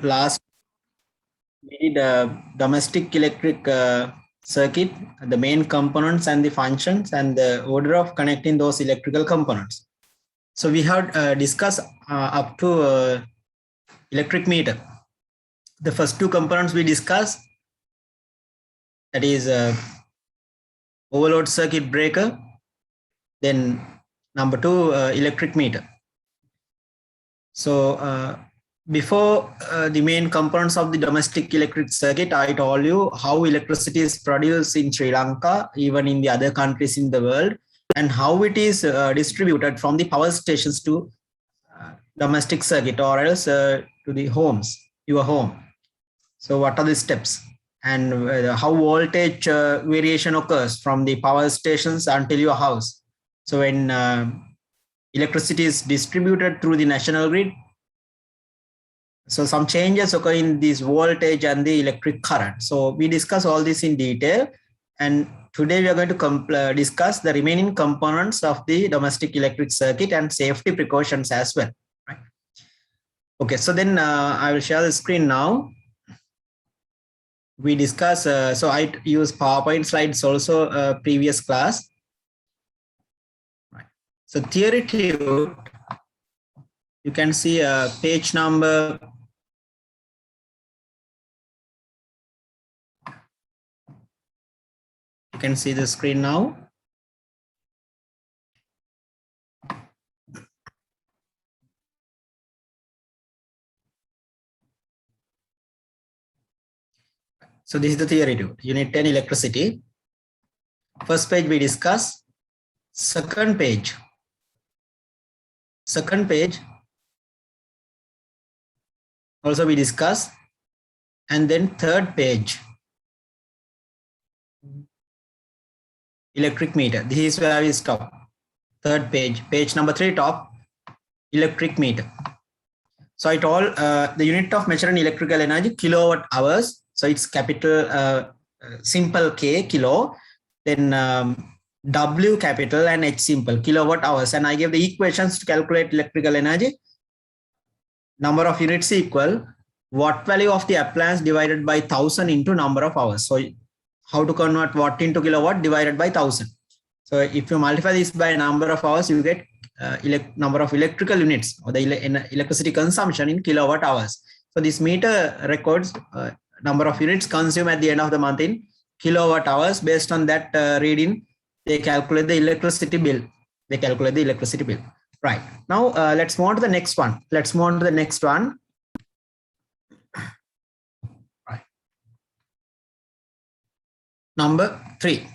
last we did domestic electric circuit, the main components and the functions and the order of connecting those electrical components. So we have discussed up to electric meter. The first two components we discussed, that is overload circuit breaker, then number two, electric meter. So before the main components of the domestic electric circuit, I told you how electricity is produced in Sri Lanka, even in the other countries in the world, and how it is distributed from the power stations to domestic circuit, or else to the homes, your home. So what are the steps, and how voltage variation occurs from the power stations until your house. So when electricity is distributed through the national grid, so some changes occur in this voltage and the electric current. So we discuss all this in detail, and today we are going to discuss the remaining components of the domestic electric circuit and safety precautions as well. Right? Okay, so then I will share the screen now. We discuss, so I use PowerPoint slides also previous class. Right. So theory tube, you can see page number 1. You can see the screen now. So this is the theory tube, unit 10 electricity. First page we discuss. Second page also we discuss, and then third page, electric meter. This is where we stop. Third page, page number 3 top, electric meter. So I told the unit of measuring electrical energy, kilowatt hours. So it's capital simple K, kilo, then W capital and H simple, kilowatt hours. And I gave the equations to calculate electrical energy. Number of units equal watt value of the appliance divided by 1000 into number of hours. So how to convert watt into kilowatt divided by 1000. So if you multiply this by number of hours, you get number of electrical units, or the electricity consumption in kilowatt hours. So this meter records number of units consumed at the end of the month in kilowatt hours. Based on that reading, they calculate the electricity bill. Right. Now let's move on to the next one. Right. Number 3.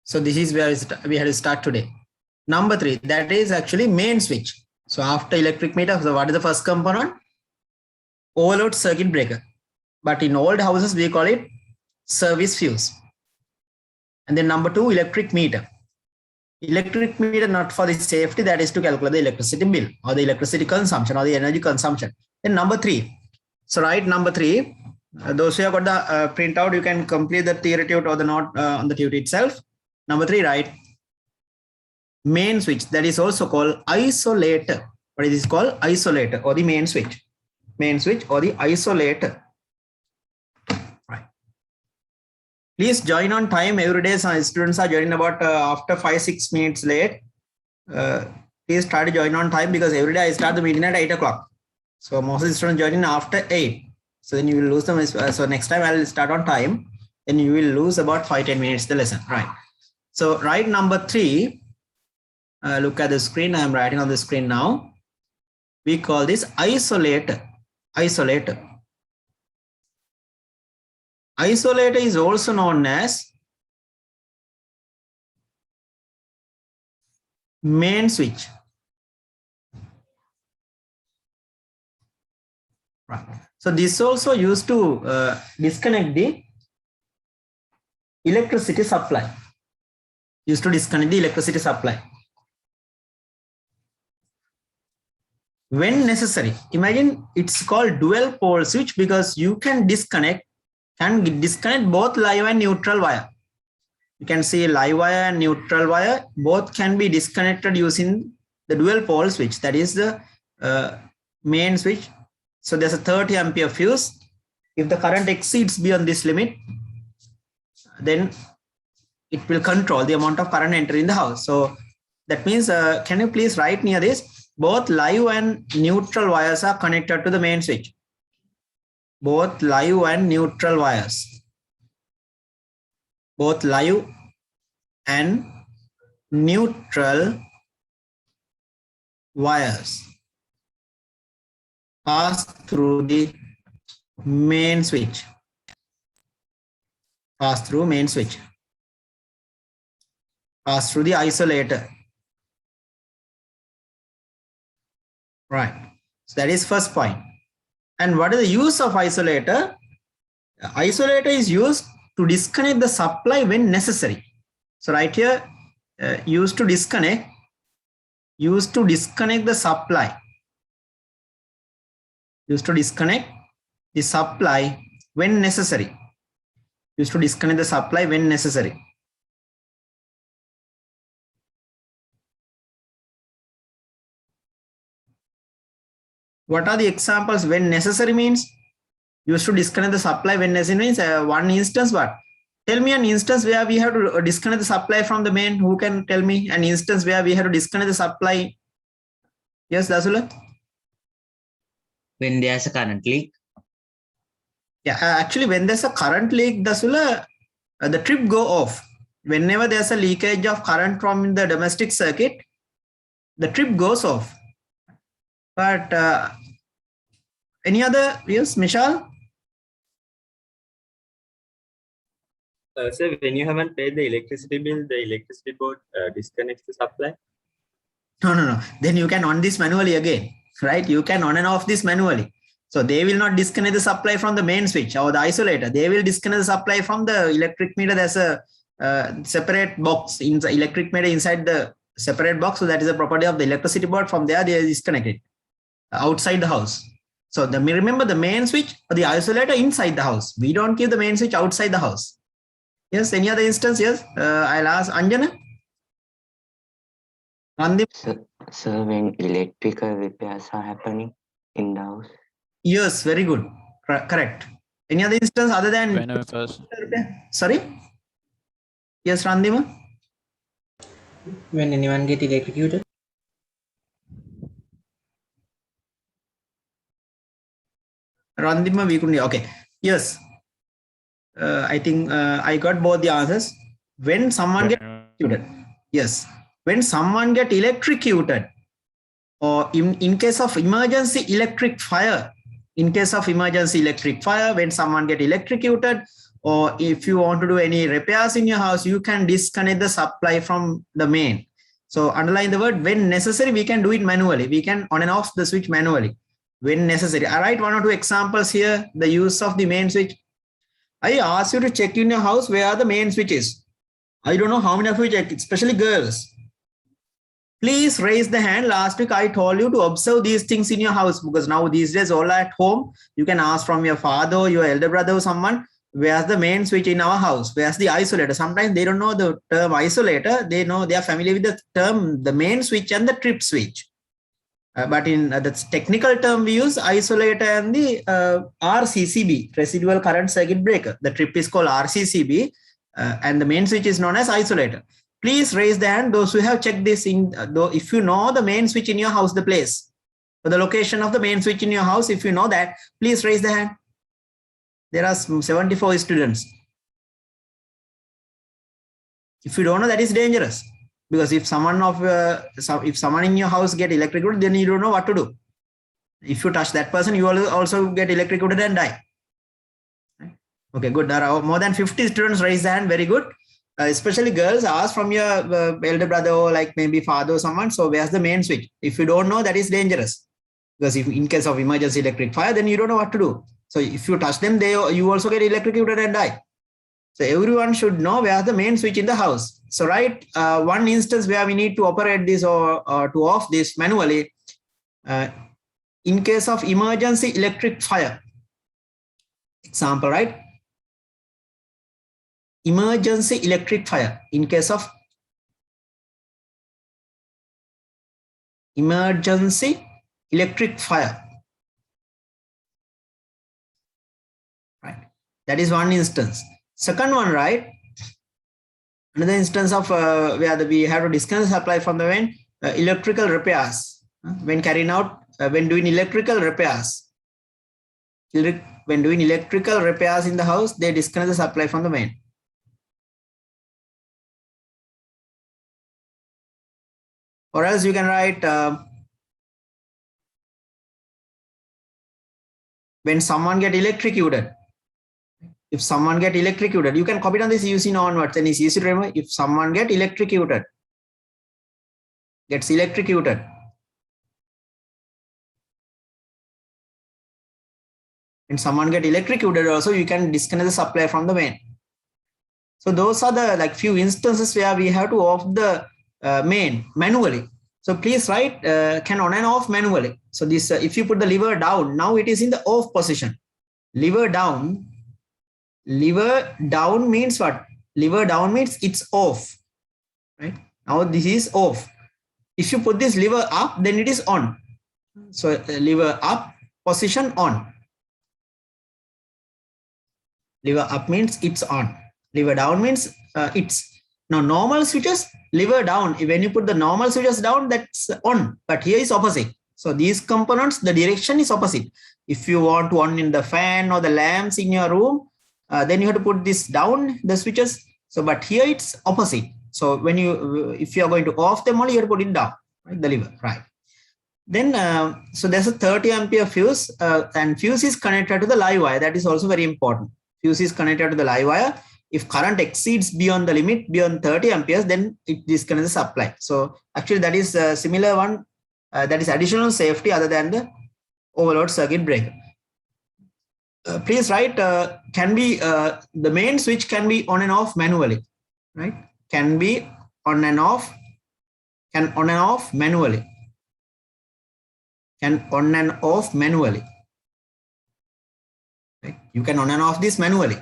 So this is where we had to start today. Number 3, that is actually main switch. So after electric meter, so what is the first component? Overload circuit breaker. But in old houses, we call it service fuse. And then number 2, electric meter. Electric meter not for the safety, that is to calculate the electricity bill or the electricity consumption or the energy consumption. Then number 3. So write number 3. Those who have got the printout, you can complete the theory tube or the note on the tube itself. Number 3, write main switch, that is also called isolator. What is this called? Isolator or the main switch. Main switch or the isolator. Right. Please join on time every day. Some students are joining about after 5-6 minutes late. Please try to join on time, because every day I start the meeting at 8 o'clock. So most of the students joining after 8. So then you will lose them. So next time I will start on time. Then you will lose about 5-10 minutes the lesson. Right. So write number 3. Look at the screen. I am writing on the screen now. We call this isolator. Isolator is also known as main switch. Right. So this also used to disconnect the electricity supply. When necessary. Imagine it's called dual pole switch, because you can disconnect both live and neutral wire. You can see live wire and neutral wire, both can be disconnected using the dual pole switch. That is the main switch. So there's a 30 ampere fuse. If the current exceeds beyond this limit, then it will control the amount of current entering the house. So that means, can you please write near this? Both live and neutral wires are connected to the main switch. Both live and neutral wires. Both live and neutral wires pass through the main switch. Pass through main switch. Pass through the isolator. Right. So that is first point. And what is the use of isolator? Isolator is used to disconnect the supply when necessary. So right here, used to disconnect the supply. Used to disconnect the supply when necessary. Used to disconnect the supply when necessary. What are the examples when necessary means? Used to disconnect the supply when necessary means one instance. What? Tell me an instance where we have to disconnect the supply from the main. Who can tell me an instance where we have to disconnect the supply? Yes, Dasula? When there's a current leak. Yeah, actually when there's a current leak, Dasula, the trip go off. Whenever there's a leakage of current from the domestic circuit, the trip goes off. But any other? Yes, Michelle? Sir, when you haven't paid the electricity bill, the electricity board disconnects the supply? No. Then you can on this manually again, right? You can on and off this manually. So they will not disconnect the supply from the main switch or the isolator. They will disconnect the supply from the electric meter. There's a separate box in the electric meter inside the separate box. So that is a property of the electricity board. From there, they are disconnected outside the house. So remember the main switch or the isolator inside the house. We don't keep the main switch outside the house. Yes, any other instance? Yes, I'll ask Anjana. Sir, when electrical repairs are happening in the house? Yes, very good. Correct. Any other instance other than When first? Sorry? Yes, Randima? When anyone get electrocuted? Randima, we couldn't. Okay. Yes. I think I got both the answers. When someone gets electrocuted. Yes. When someone gets electrocuted, or in case of emergency electric fire, when someone gets electrocuted, or if you want to do any repairs in your house, you can disconnect the supply from the main. So underline the word when necessary, we can do it manually. We can on and off the switch manually when necessary. I write one or two examples here, the use of the main switch. I ask you to check in your house where the main switch is. I don't know how many of you check, especially girls. Please raise the hand. Last week I told you to observe these things in your house, because now these days all at home. You can ask from your father or your elder brother or someone, where's the main switch in our house? Where's the isolator? Sometimes they don't know the term isolator. They know, they are familiar with the term, the main switch and the trip switch. But in the technical term, we use isolator and the RCCB, residual current circuit breaker. The trip is called RCCB and the main switch is known as isolator. Please raise the hand, those who have checked this in, if you know the main switch in your house, the place, or the location of the main switch in your house, if you know that, please raise the hand. There are 74 students. If you don't know, that is dangerous. Because if someone in your house get electrocuted, then you don't know what to do. If you touch that person, you will also get electrocuted and die. Okay, good. There are more than 50 students raise the hand. Very good. Especially girls, ask from your elder brother or like maybe father or someone. So where's the main switch? If you don't know, that is dangerous. Because if in case of emergency electric fire, then you don't know what to do. So if you touch them, you also get electrocuted and die. So everyone should know where's the main switch in the house. So write one instance where we need to operate this or to off this manually. In case of emergency electric fire. Example, right? Emergency electric fire. In case of emergency electric fire. That is one instance. Second one, right? Another instance of where we have to disconnect the supply from the main, electrical repairs. When carrying out, when doing electrical repairs. When doing electrical repairs in the house, they disconnect the supply from the main. Or else you can write when someone get electrocuted. If someone get electrocuted, you can copy down this using onwards and it's easy to remember. If someone gets electrocuted, when someone get electrocuted also, you can disconnect the supply from the main. So those are the like few instances where we have to off the main manually. So please write can on and off manually. So this if you put the lever down, now it is in the off position. Lever down means what? Lever down means it's off, right? Now this is off. If you put this lever up, then it is on. So lever up, position on. Lever up means it's on. Lever down means it's. Now normal switches, lever down. When you put the normal switches down, that's on. But here is opposite. So these components, the direction is opposite. If you want to on in the fan or the lamps in your room, then you have to put this down, the switches. So, but here it's opposite. So when you, if you are going to off them only, you have to put it down, right? The lever, right? Then, so there's a 30 ampere fuse and fuse is connected to the live wire. That is also very important. Fuse is connected to the live wire. If current exceeds beyond the limit, beyond 30 amperes, then it disconnects the supply. So actually that is a similar one. That is additional safety other than the overload circuit breaker. Please write can be the main switch can be on and off manually, right? Can be on and off, can on and off manually, can on and off manually. Right? You can on and off this manually.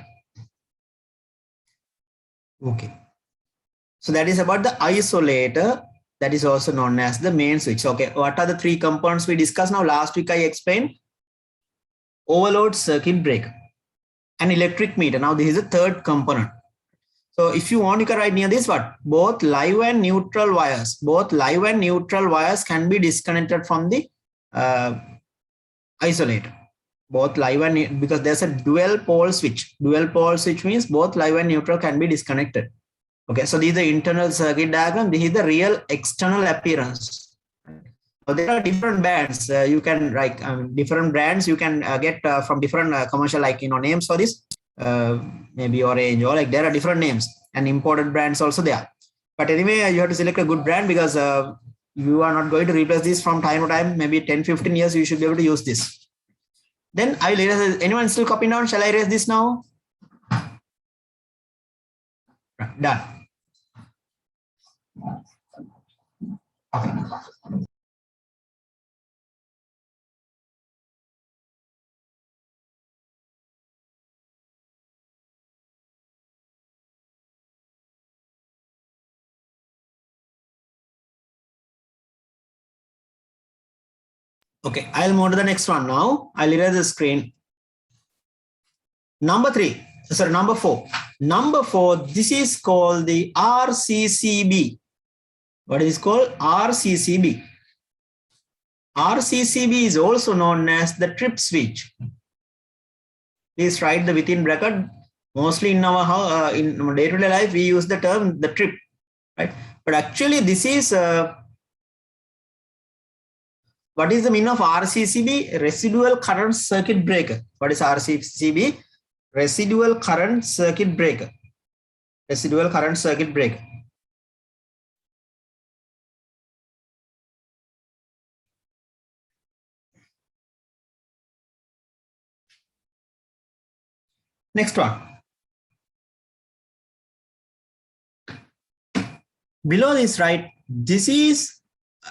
Okay. So that is about the isolator. That is also known as the main switch. Okay. What are the three components we discussed now? Last week I explained overload circuit breaker and electric meter. Now this is the third component. So if you want, you can write near this what? Both live and neutral wires. Both live and neutral wires can be disconnected from the isolator. Both live and, because there's a dual pole switch. Dual pole switch means both live and neutral can be disconnected. Okay, so this is the internal circuit diagram. This is the real external appearance. So there are different bands. You can write different brands you can get from different commercial, like names for this. Maybe orange or like there are different names and imported brands also there. But anyway, you have to select a good brand because you are not going to replace this from time to time. Maybe 10-15 years you should be able to use this. Then I will erase. Anyone still copying down? Shall I erase this now? Right, done. Okay. Okay, I'll move to the next one now. I'll erase the screen. Number 4. Number 4, this is called the RCCB. What is called? RCCB. RCCB is also known as the trip switch. Please write the within bracket. Mostly in our day-to-day life, we use the term the trip, right? But actually, this is what is the meaning of RCCB? Residual current circuit breaker. What is RCCB? Residual current circuit breaker. Residual current circuit breaker. Next one. Below this, right? This is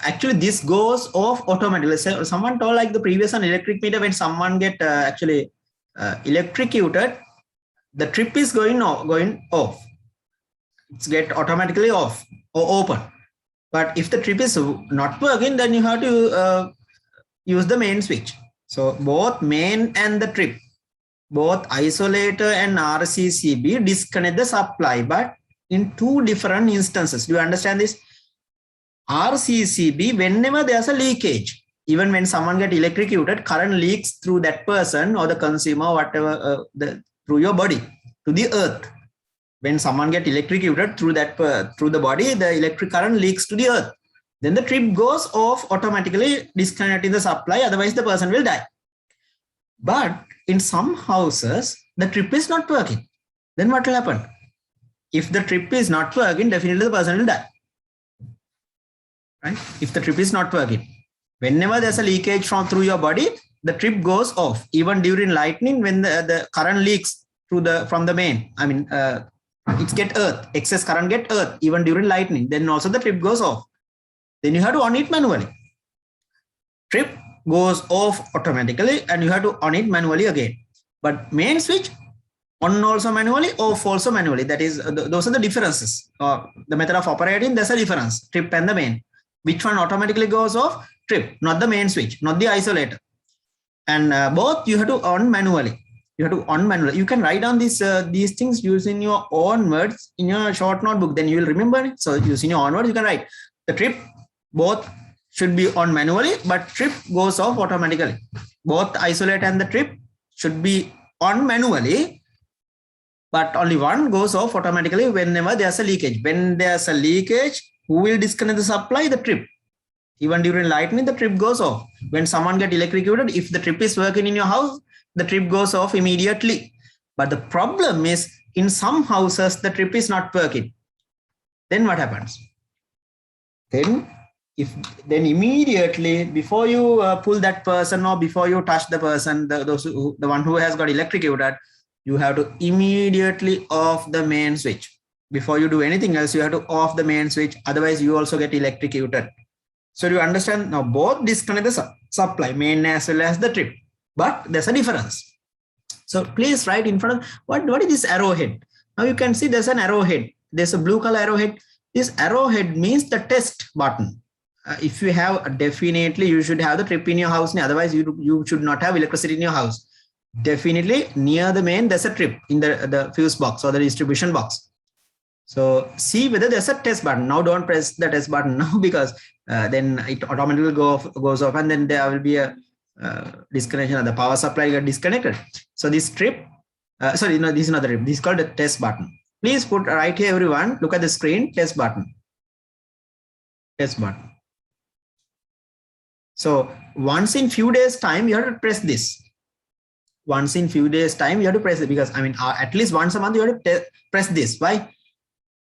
actually, this goes off automatically. So someone told like the previous one, electric meter, when someone get electrocuted, the trip is going off. It's get automatically off or open. But if the trip is not working, then you have to use the main switch. So both main and the trip both isolator and RCCB disconnect the supply, but in two different instances. Do you understand this? RCCB, whenever there's a leakage, even when someone get electrocuted, current leaks through that person or the consumer, whatever, through your body to the earth. When someone get electrocuted through that through the body, the electric current leaks to the earth. Then the trip goes off automatically, disconnecting the supply. Otherwise, the person will die. But in some houses, the trip is not working. Then what will happen? If the trip is not working, definitely the person will die. Right? If the trip is not working, whenever there's a leakage through your body, the trip goes off. Even during lightning, when the current leaks from the main, I mean, it's get earth, excess current get earth, even during lightning, then also the trip goes off. Then you have to on it manually. Trip goes off automatically and you have to on it manually again. But main switch, on also manually, off also manually. That is, those are the differences. The method of operating, there's a difference, trip and the main. Which one automatically goes off? Trip, not the main switch, not the isolator. And both you have to on manually. You have to on manually. You can write down these things using your own words in your short notebook. Then you will remember it. So using your own words, you can write the trip. Both should be on manually, but trip goes off automatically. Both isolator and the trip should be on manually, but only one goes off automatically whenever there's a leakage. When there's a leakage, who will disconnect the supply? The trip. Even during lightning, the trip goes off. When someone get electrocuted, if the trip is working in your house, the trip goes off immediately. But the problem is, in some houses, the trip is not working. Then what happens? Then immediately, before you pull that person or before you touch the person, the one who has got electrocuted, you have to immediately off the main switch. Before you do anything else, you have to off the main switch. Otherwise, you also get electrocuted. So do you understand? Now both disconnect the supply, main as well as the trip. But there's a difference. So please write in front of what is this arrowhead? Now you can see there's an arrowhead. There's a blue color arrowhead. This arrowhead means the test button. If you have, definitely you should have the trip in your house. Otherwise, you should not have electricity in your house. Definitely near the main, there's a trip in the fuse box or the distribution box. So see whether there's a test button. Now don't press the test button now, because then it automatically goes off, and then there will be a disconnection of the power supply get disconnected. So this trip, this is not the trip. This is called the test button. Please put right here, everyone. Look at the screen. Test button. Test button. So once in few days time, you have to press this. Once in few days time, you have to press it, because I mean, at least once a month, you have to press this. Why?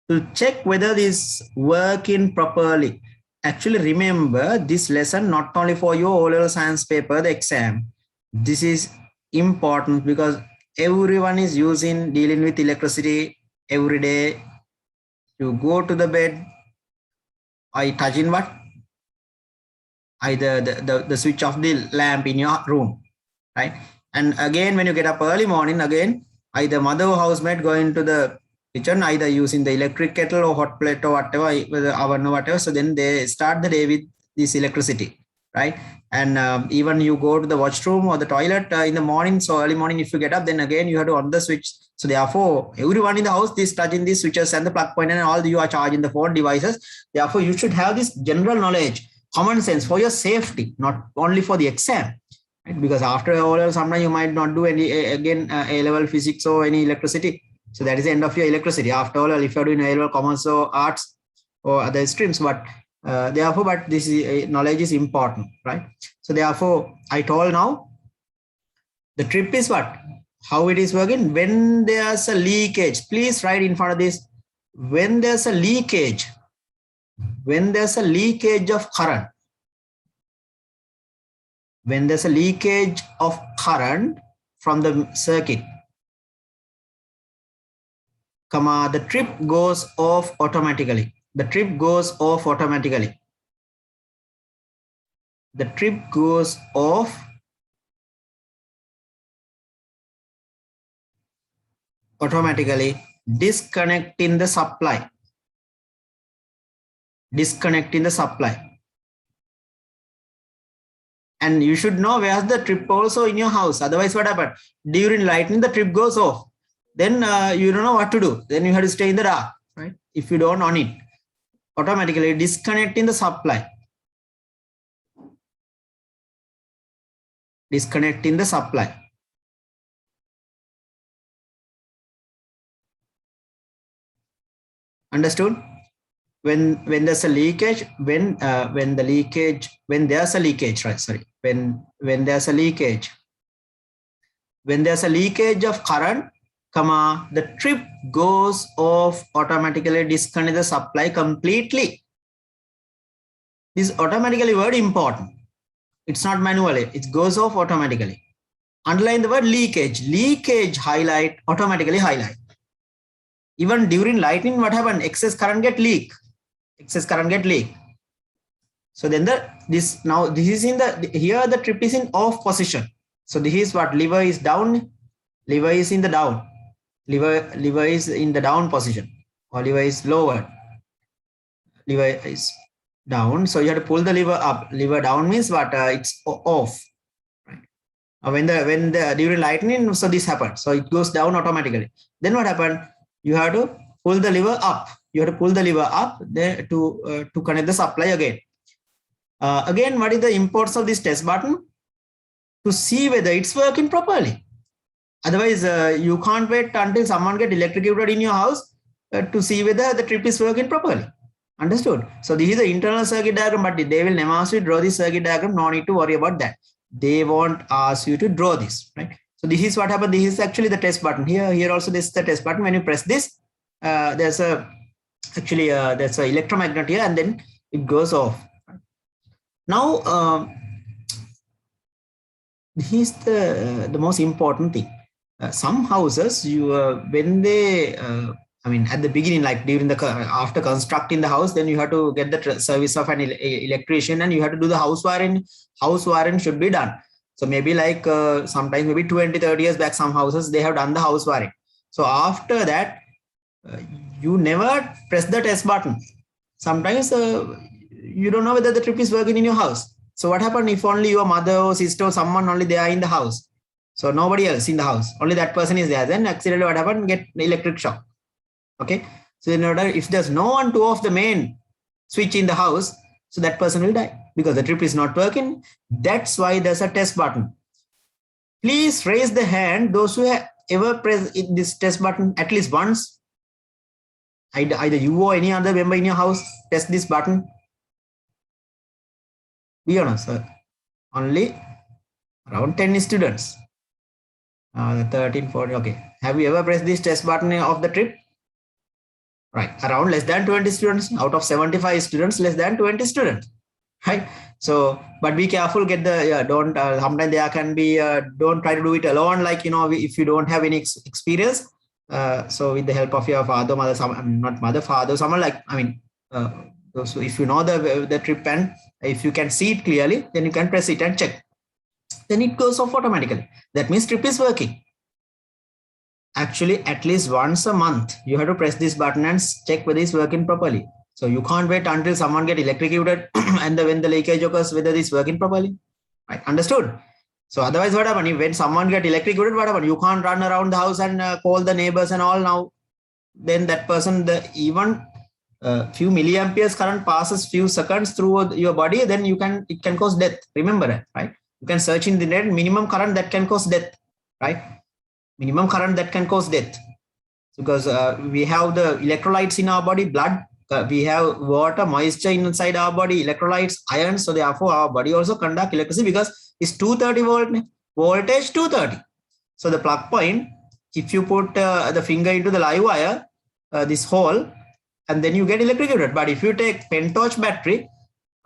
To check whether this working properly. Actually, remember this lesson not only for your O-level science paper, the exam. This is important because everyone is dealing with electricity every day. You go to the bed, I touching what? Either the switch of the lamp in your room, right? And again, when you get up early morning, again, either mother or housemaid going to the kitchen, either using the electric kettle or hot plate or whatever, whether oven or whatever. So then they start the day with this electricity, right? And even you go to the washroom or the toilet in the morning. So early morning, if you get up, then again you have to on the switch. So therefore, everyone in the house is touching these switches and the plug point, and all you are charging the phone devices. Therefore, you should have this general knowledge, common sense for your safety, not only for the exam. Right? Because after all, sometimes you might not do any A-level physics or any electricity. So that is the end of your electricity. After all, if you're doing A-level commerce or arts or other streams, but this knowledge is important, right? So therefore, I told now the trip is what? How it is working. When there's a leakage, please write in front of this. When there's a leakage of current, when there's a leakage of current from the circuit, the trip goes off automatically. The trip goes off automatically. The trip goes off automatically, disconnecting the supply. Disconnecting the supply. And you should know where's the trip also in your house. Otherwise, what happened? During lightning, the trip goes off. Then you don't know what to do. Then you have to stay in the dark, right? If you don't on it, automatically disconnecting the supply. Disconnecting the supply. Understood? When there's a leakage, when there's a leakage of current, the trip goes off, automatically disconnect the supply completely. This automatically word important. It's not manually, it goes off automatically. Underline the word leakage. Leakage highlight, automatically highlight. Even during lightning, what happened? Excess current get leak. Excess current get leak. So then this is in the, here the trip is in off position. So this is what lever is down, lever is in the down, lever is in the down position, or lever is lower, lever is down. So you have to pull the lever up. Lever down means what? It's off. Right? When the during lightning, so this happens. So it goes down automatically. Then what happened? You have to pull the lever up. You have to pull the lever up there to connect the supply again. Again, what is the importance of this test button? To see whether it's working properly. Otherwise, you can't wait until someone gets electrocuted in your house to see whether the trip is working properly. Understood? So this is the internal circuit diagram, but they will never ask you to draw this circuit diagram. No need to worry about that. They won't ask you to draw this, right? So this is what happened. This is actually the test button. Here also this is the test button. When you press this, there's an electromagnet here, and then it goes off. Now, this is the most important thing. Some houses, when they, at the beginning, like during after constructing the house, then you have to get the service of an electrician, and you have to do the house wiring. House wiring should be done. So maybe like sometimes maybe 20-30 years back, some houses, they have done the house wiring. So after that, you never press the test button. Sometimes you don't know whether the trip is working in your house. So what happened if only your mother or sister or someone only they are in the house? So nobody else in the house, only that person is there. Then accidentally what happened? Get electric shock. Okay. So in order, if there's no one to off the main switch in the house, so that person will die because the trip is not working. That's why there's a test button. Please raise the hand, those who have ever pressed this test button at least once. Either you or any other member in your house press this button. Be honest, sir. Only around 10 students. 13, 14. Okay. Have you ever pressed this test button of the trip? Right. Around less than 20 students out of 75 students, less than 20 students. Right. So, but be careful. Get the don't. Sometimes there can be. Don't try to do it alone. Like if you don't have any experience. So with the help of your father, mother, not mother, father, someone like so if you know the trip and if you can see it clearly, then you can press it and check. Then it goes off automatically. That means trip is working. Actually, at least once a month, you have to press this button and check whether it's working properly. So you can't wait until someone gets electrocuted and when the leakage occurs, whether it's working properly. Right? Understood? So otherwise, what happens? When someone gets electrocuted, what happens? You can't run around the house and call the neighbors and all now. Then that person, even few milliamperes current passes few seconds through your body, then it can cause death. Remember that, right? You can search in the net, minimum current that can cause death, right? Minimum current that can cause death. Because we have the electrolytes in our body, blood, we have water, moisture inside our body, electrolytes, iron. So therefore our body also conduct electricity because it's 230 volt, voltage 230. So the plug point, if you put the finger into the live wire, this hole, and then you get electrocuted. But if you take pentorch battery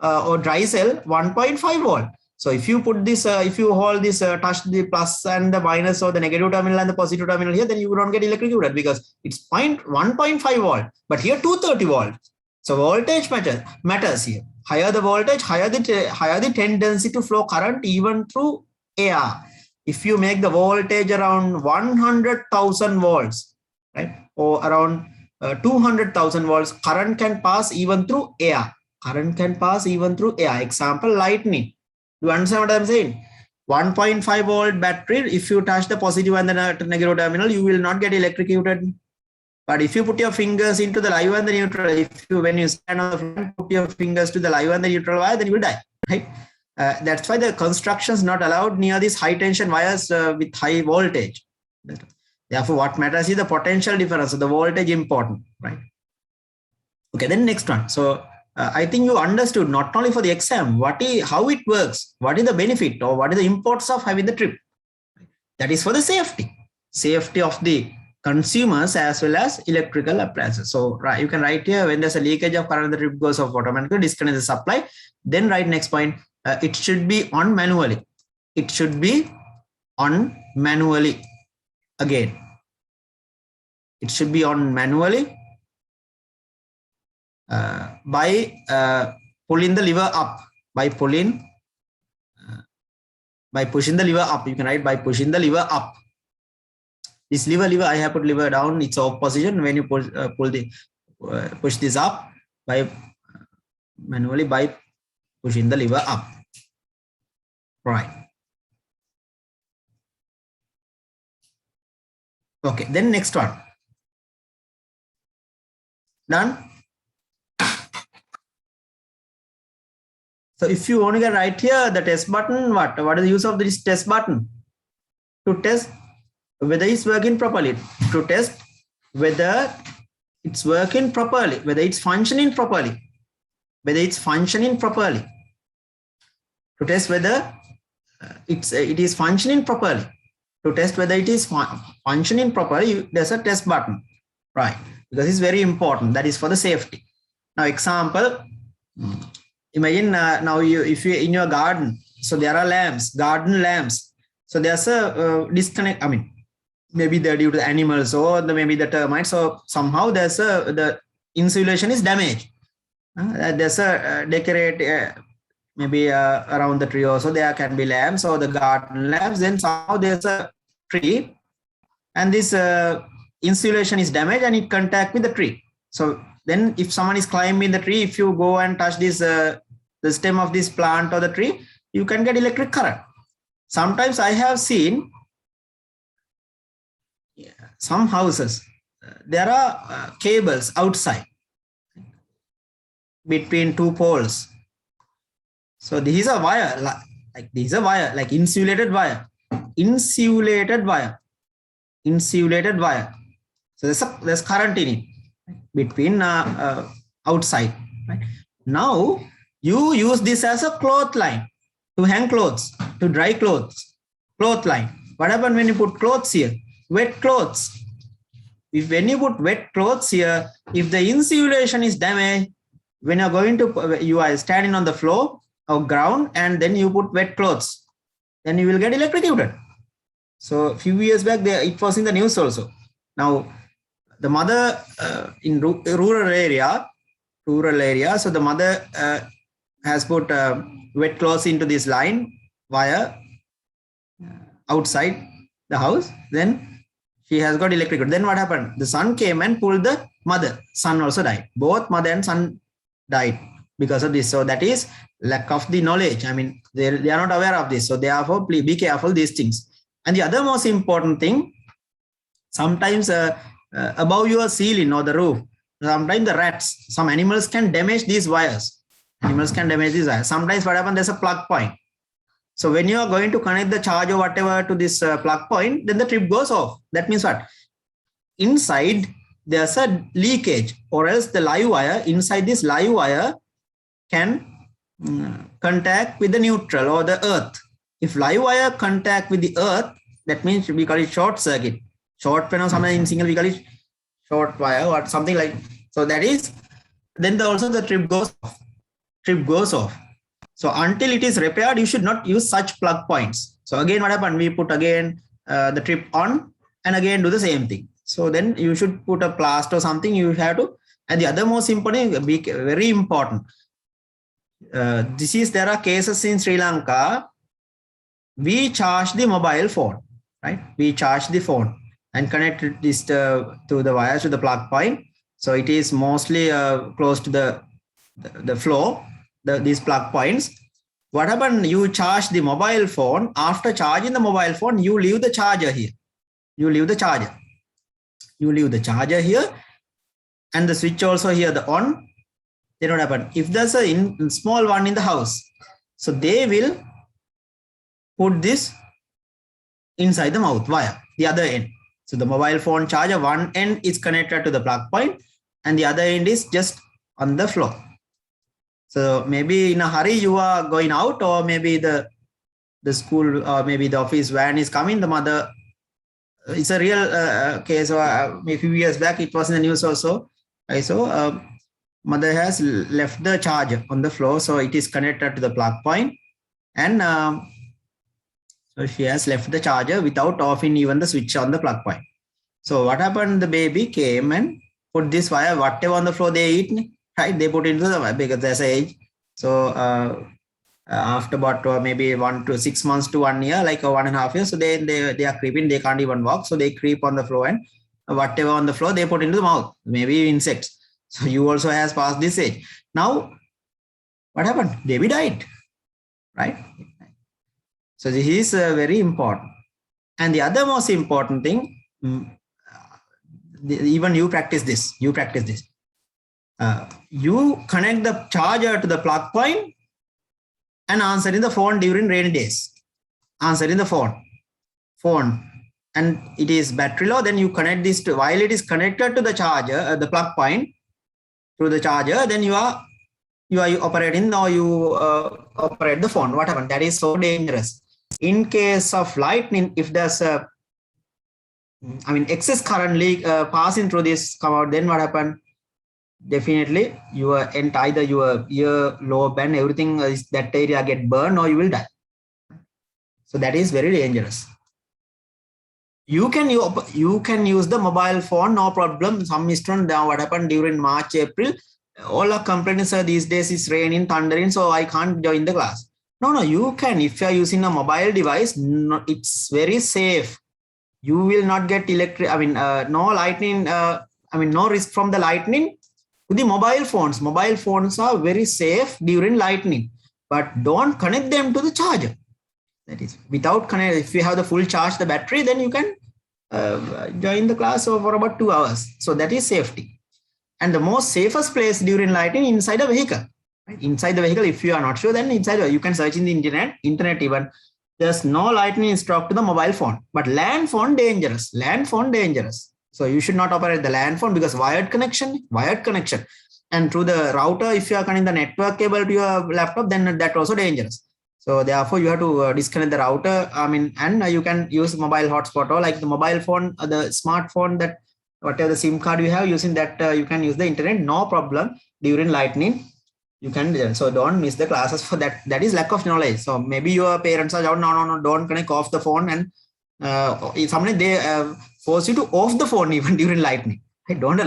or dry cell, 1.5 volt. So if you put this, if you hold this, touch the plus and the minus or the negative terminal and the positive terminal here, then you don't get electrocuted because it's 1.5 volt. But here 230 volt. So voltage matters here. Higher the voltage, higher the tendency to flow current even through air. If you make the voltage around 100,000 volts, right, or around 200,000 volts, current can pass even through air. Current can pass even through air. Example, lightning. You understand what I'm saying? 1.5 volt battery, if you touch the positive and the negative terminal, you will not get electrocuted. But if you put your fingers into the live and the neutral, when you stand on the front, put your fingers to the live and the neutral wire, then you will die, right? That's why the construction is not allowed near these high tension wires with high voltage. Therefore, what matters is the potential difference. So the voltage important, right? Okay, then next one. So I think you understood not only for the exam, how it works, what is the benefit or what is the importance of having the trip. That is for the safety of the consumers as well as electrical appliances. So you can write here, when there's a leakage of current, the trip goes off automatically, disconnect the supply. Then write next point, it should be on manually. It should be on manually. Again, it should be on manually by pulling the lever up. By pushing the lever up. You can write by pushing the lever up. This lever, I have put lever down, it's off position. When you push this up by manually by pushing the lever up. Right. Okay, then next one. Done. So if you only can write here the test button, what is the use of this test button? To test whether it's working properly, to test whether it's working properly, whether it's functioning properly, to test whether it is functioning properly, to test whether it is functioning properly, there's a test button, right? Because it's very important. That is for the safety. Now, example, imagine now if you're in your garden, so there are lamps, garden lamps. So there's a disconnect. I mean, maybe they're due to the animals or maybe the termites. So somehow there's the insulation is damaged. There's a decorate maybe around the tree also there can be lamps or the garden lamps. Then somehow there's a tree and this insulation is damaged and it contact with the tree. So then if someone is climbing the tree, if you go and touch this the stem of this plant or the tree, you can get electric current. Sometimes I have seen some houses, there are cables outside between two poles. So this is a wire, like insulated wire. So there's current in it between outside. Right? Now you use this as a cloth line to hang clothes, to dry clothes, cloth line. What happens when you put clothes here? Wet clothes. When you put wet clothes here, if the insulation is damaged, when you're going to, you are standing on the floor or ground and then you put wet clothes, then you will get electrocuted. So a few years back, it was in the news also. Now, the mother in rural area, so the mother has put wet clothes into this line wire outside the house. Then she has got electrocuted. Then what happened? The son came and pulled the mother. Son also died. Both mother and son died because of this. So that is lack of the knowledge. I mean, they are not aware of this. So therefore, please be careful these things. And the other most important thing, sometimes above your ceiling or the roof, sometimes the rats, some animals can damage these wires. Sometimes what happens, there's a plug point. So when you are going to connect the charge or whatever to this plug point, then the trip goes off. That means what? Inside, there's a leakage, or else the live wire, inside this live wire can contact with the neutral or the earth. If live wire contact with the earth, that means we call it short circuit. Short pen or something in single, we call it short wire or something like. So that is, then also the trip goes off. So until it is repaired, you should not use such plug points. So again, what happened? We put again the trip on and again do the same thing. So then you should put a plaster or something. You have to. And the other most important, very important. There are cases in Sri Lanka. We charge the mobile phone, right? We charge the phone and connect this to the wires to the plug point. So it is mostly close to the floor. These plug points. what happened? You charge the mobile phone. After charging the mobile phone, you leave the charger here. You leave the charger. You leave the charger here, and the switch also here, the on. Then what happen? If there's a small one in the house, so they will put this inside the mouth via the other end. So the mobile phone charger, one end is connected to the plug point and the other end is just on the floor. So maybe in a hurry you are going out, or maybe the school or maybe the office van is coming, the mother, it's a real case. A few years back it was in the news also. I saw mother has left the charger on the floor, so it is connected to the plug point, and so she has left the charger without offing even the switch on the plug point. So what happened? The baby came and put this wire, whatever on the floor they eat, right? They put into the wire because there's an age. So after about maybe 1 to 6 months to 1 year, like 1.5 years, so they are creeping. They can't even walk, so they creep on the floor, and whatever on the floor they put into the mouth, maybe insects. So you also has passed this age. Now, what happened? Baby died, right? So this is very important. And the other most important thing, even you practice this. You practice this. You connect the charger to the plug point and answer in the phone during rainy days. Answer in the phone, and it is battery low. Then you connect this to, while it is connected to the charger, the plug point through the charger. Then you are operating, or you operate the phone. What happened? That is so dangerous. In case of lightning, if there's a, excess current passing through this come out, then what happened? Definitely your either your ear, lower band, everything is that area get burned, or you will die. So that is very dangerous. You can use the mobile phone, no problem. Some students, what happened during March, April, all are complaining, sir, these days it's raining, thundering, so I can't join the class. No, you can. If you are using a mobile device, it's very safe. You will not get no lightning, no risk from the lightning to the mobile phones. Mobile phones are very safe during lightning, but don't connect them to the charger. That is, without connect, if you have the full charge, the battery, then you can join the class for about 2 hours. So that is safety. And the most safest place during lightning, inside a vehicle. Right? Inside the vehicle, if you are not sure, then inside you can search in the internet even. There's no lightning stroke to the mobile phone, but land phone dangerous. So you should not operate the land phone, because wired connection, and through the router, if you are connecting the network cable to your laptop, then that also dangerous. So therefore you have to disconnect the router. And you can use mobile hotspot, or like the mobile phone, the smartphone, that whatever the SIM card you have, using that you can use the internet, no problem during lightning. You can, so don't miss the classes for that. That is lack of knowledge. So maybe your parents are out, no, don't connect off the phone, and sometimes they force you to off the phone even during lightning. They don't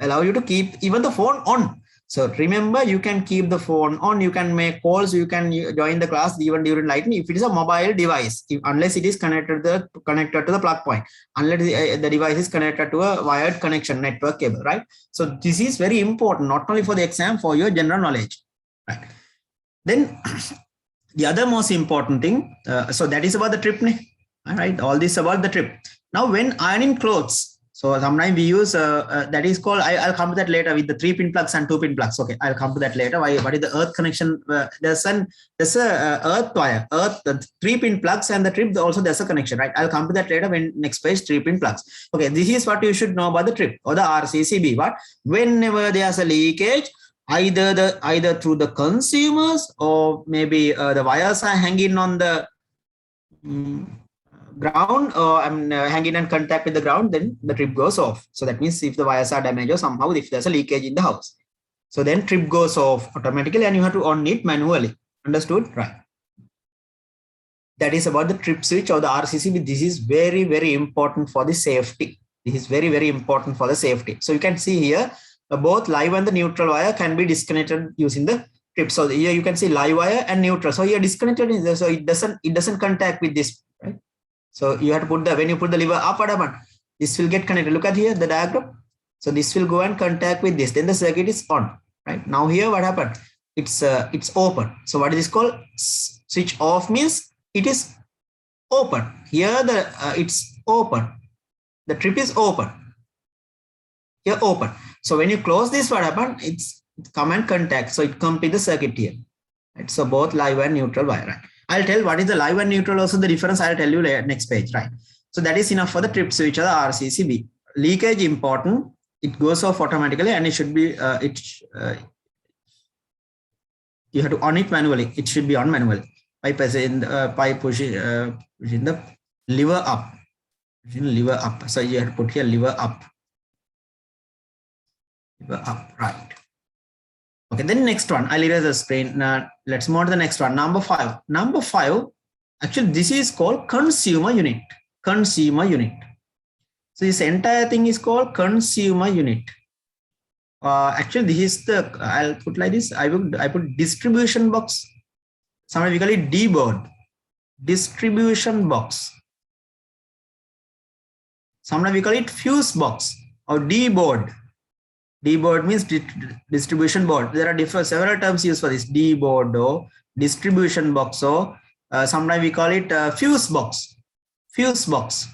allow you to keep even the phone on. So remember, you can keep the phone on, you can make calls, you can join the class even during lightning if it is a mobile device, unless it is connected to the plug point, unless the device is connected to a wired connection network cable, right? So this is very important, not only for the exam, for your general knowledge, right? Then the other most important thing, so that is about the trip, all right? All this about the trip. Now, when ironing clothes, so sometimes we use that is called, I'll come to that later with the 3-pin plugs and 2-pin plugs. Okay, I'll come to that later. What is the earth connection? There's a earth wire, the 3-pin plugs and the trip. Also, there's a connection, right? I'll come to that later when next page 3-pin plugs. Okay, this is what you should know about the trip or the RCCB. But whenever there's a leakage, either through the consumers, or maybe the wires are hanging on the ground, or hanging in contact with the ground, then the trip goes off. So that means if the wires are damaged, or somehow if there's a leakage in the house, so then trip goes off automatically, and you have to on it manually. Understood? Right. That is about the trip switch or the RCCB. This is very, very important for the safety. This is very, very important for the safety. So you can see here, both live and the neutral wire can be disconnected using the trip. So here you can see live wire and neutral. So here disconnected is there, so it doesn't contact with this, right? So you have to put when you put the lever up or down, this will get connected. Look at here, the diagram. So this will go and contact with this. Then the circuit is on, right? Now here what happened? it's open. So what is this called? Switch off means it is open. Here the it's open. The trip is open. Here open. So when you close this, what happens? It's command contact. So it complete the circuit here. Right? So both live and neutral wire. Right? I'll tell what is the live and neutral. Also the difference I'll tell you later, next page. Right. So that is enough for the trip switch or the RCCB. Leakage important. It goes off automatically and it should be you have to on it manually. It should be on manually by pressing by pushing the lever up. Lever up. So you have to put here lever up. Lever up. Right. Okay. Then next one. I'll erase the screen. Let's move on to the next one. Number 5. Number 5. Actually, this is called consumer unit. Consumer unit. So this entire thing is called consumer unit. Actually, this is the I'll put like this. I put distribution box. Sometimes we call it D board. Distribution box. Sometimes we call it fuse box or D board. D board means distribution board. There are several terms used for this. D board or distribution box or sometimes we call it fuse box. Fuse box.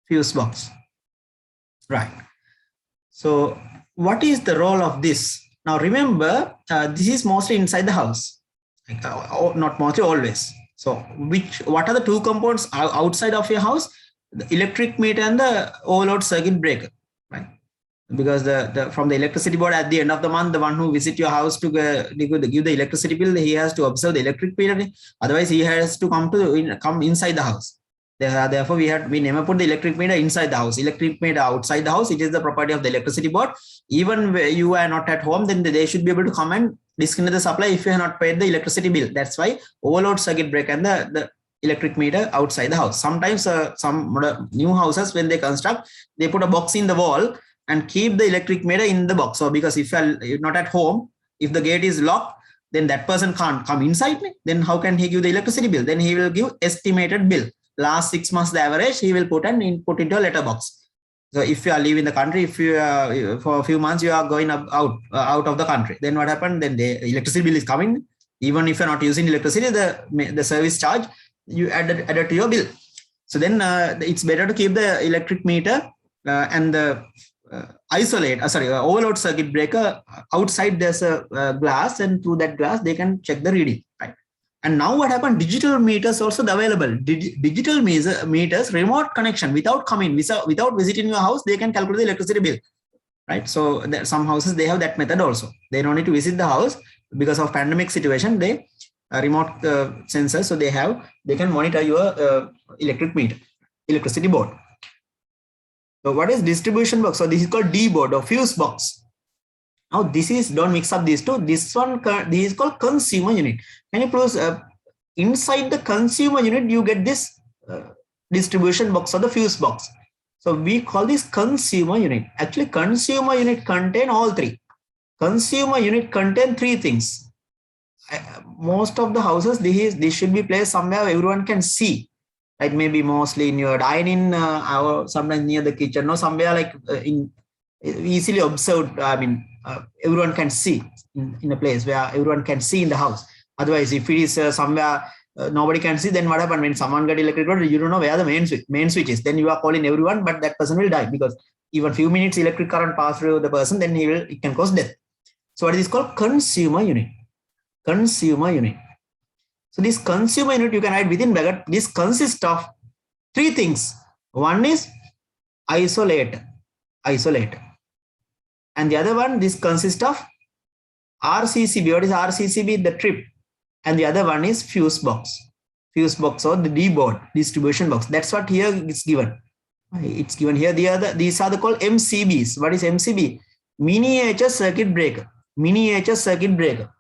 Fuse box. Right. So what is the role of this? Now remember, this is mostly inside the house. Not mostly, always. So what are the two components outside of your house? The electric meter and the overload circuit breaker, right? Because from the electricity board at the end of the month, the one who visit your house to give the electricity bill, he has to observe the electric meter. Otherwise, he has to come inside the house. Therefore, we never put the electric meter inside the house. Electric meter outside the house, it is the property of the electricity board. Even when you are not at home, then they should be able to come and disconnect the supply if you have not paid the electricity bill. That's why overload circuit breaker and the electric meter outside the house. Sometimes some new houses, when they construct, they put a box in the wall and keep the electric meter in the box. So because if you're not at home, if the gate is locked, then that person can't come inside. Then how can he give the electricity bill? Then he will give estimated bill. Last 6 months, the average, he will put into a letter box. So if you are leaving the country, if you for a few months you are going out of the country, then what happened? Then the electricity bill is coming. Even if you're not using electricity, the service charge you added to your bill. So then it's better to keep the electric meter and the overload circuit breaker outside. There's a glass, and through that glass they can check the reading, right? And now what happened? Digital meters also available. Digital meters, remote connection, without visiting your house, they can calculate the electricity bill, right? So some houses, they have that method also. They don't need to visit the house because of pandemic situation. They remote sensors, so they can monitor your electricity board. So what is distribution box? So this is called D board or fuse box. Now don't mix up these two. This is called consumer unit. Can you please inside the consumer unit you get this distribution box or the fuse box. So we call this consumer unit. Actually, consumer unit contain all three. Consumer unit contain three things. Most of the houses, this should be placed somewhere everyone can see. Like maybe mostly in your dining or sometimes near the kitchen or somewhere like easily observed. I mean, everyone can see in a place where everyone can see in the house. Otherwise, if it is somewhere nobody can see, then what happens when someone got electrocuted? You don't know where the main switch is. Then you are calling everyone, but that person will die because even few minutes electric current pass through the person, then it can cause death. So what is called consumer unit? Consumer unit. So this consumer unit, you can write within bracket. This consists of three things. One is isolator, and the other one, this consists of RCCB. What is RCCB? The trip. And the other one is fuse box or the D board, distribution box. That's what here is given. It's given here. These are called MCBs. What is MCB? Miniature circuit breaker. Miniature circuit breaker.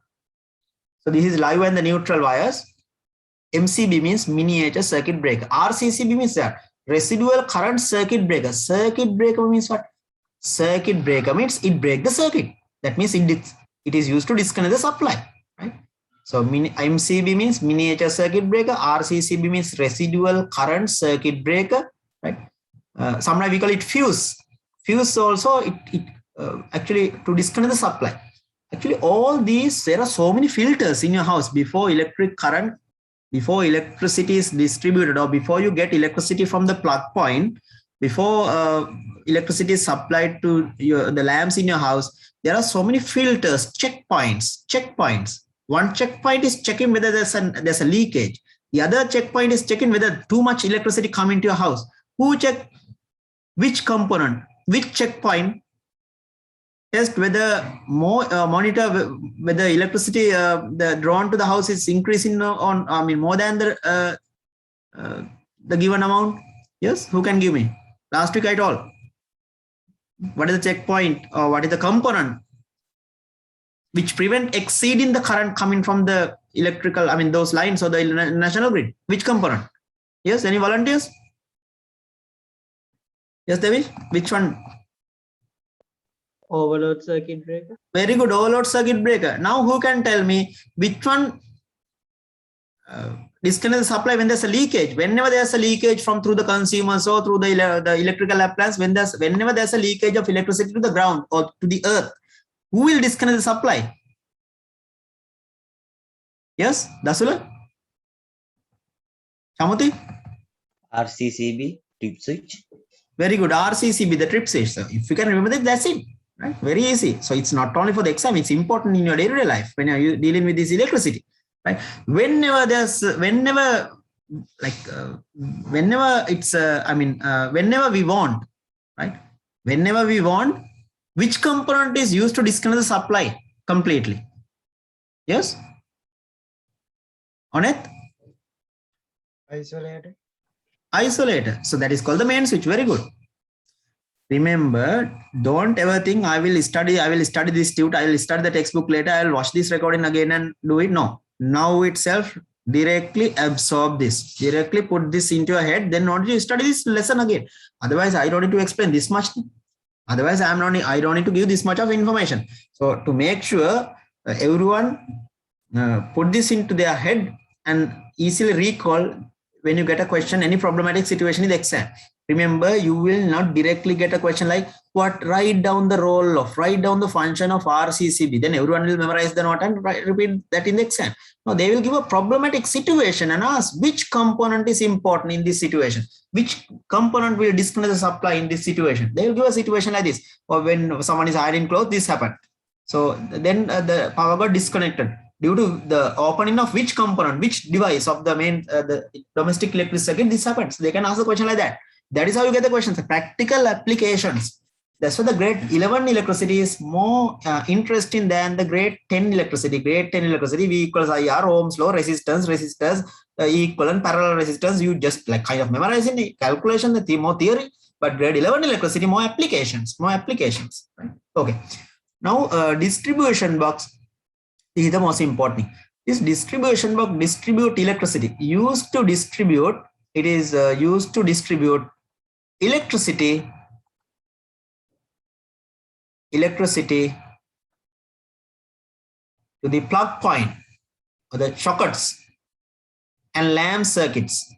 So this is live and the neutral wires. MCB means miniature circuit breaker. RCCB means that residual current circuit breaker. Circuit breaker means what? Circuit breaker means it breaks the circuit. That means it is used to disconnect the supply, right? So MCB means miniature circuit breaker. RCCB means residual current circuit breaker, right? Sometimes we call it fuse. Fuse also it actually to disconnect the supply. Actually, all these, there are so many filters in your house before electric current, before electricity is distributed, or before you get electricity from the plug point, before electricity is supplied to the lamps in your house. There are so many filters, checkpoints. One checkpoint is checking whether there's a leakage. The other checkpoint is checking whether too much electricity come into your house. Who check which component, which checkpoint? Test whether monitor whether electricity the drawn to the house is increasing on, I mean, more than the given amount. Yes, who can give me? Last week I told. What is the checkpoint, or what is the component which prevent exceeding the current coming from the electrical, I mean, those lines or the national grid? Which component? Yes, any volunteers? Yes, David, which one? Overload circuit breaker. Very good, overload circuit breaker. Now who can tell me which one disconnect the supply when there's a leakage? Whenever there's a leakage from through the consumers or through the electrical appliance, whenever there's a leakage of electricity to the ground or to the earth, who will disconnect the supply? Yes, Dasula? Chamuti? RCCB, trip switch. Very good, RCCB, the trip switch. So if you can remember that, that's it. Right? Very easy. So it's not only for the exam, it's important in your daily life when you're dealing with this electricity. Right? Whenever we want, right? Whenever we want, which component is used to disconnect the supply completely? Yes? On it? Isolator. Isolator. So that is called the main switch. Very good. Remember, don't ever think I will study this tute, I will study the textbook later, I will watch this recording again and do it. No. Now itself, directly absorb this. Directly put this into your head, then only you study this lesson again. Otherwise, I don't need to explain this much. Otherwise, I don't need to give this much of information. So to make sure everyone put this into their head and easily recall when you get a question, any problematic situation in the exam. Remember, you will not directly get a question like, what? Write down the role of, write down the function of RCCB. Then everyone will memorize the note and repeat that in the exam. No, they will give a problematic situation and ask which component is important in this situation. Which component will disconnect the supply in this situation? They will give a situation like this. Or when someone is ironing clothes, this happened. So then the power got disconnected due to the opening of which component, which device of the main the domestic electric circuit. This happens. They can ask the question like that. That is how you get the questions, the practical applications. That's why the grade 11 electricity is more interesting than the grade 10 electricity. Grade 10 electricity, V equals IR, Ohm's law, resistors, equivalent, parallel resistance. You just like kind of memorizing the calculation, the more theory. But grade 11 electricity, more applications. Right? Okay. Now distribution box is the most important thing. This distribution box distribute electricity. Used to distribute. It is used to distribute electricity to the plug point or the sockets and lamp circuits.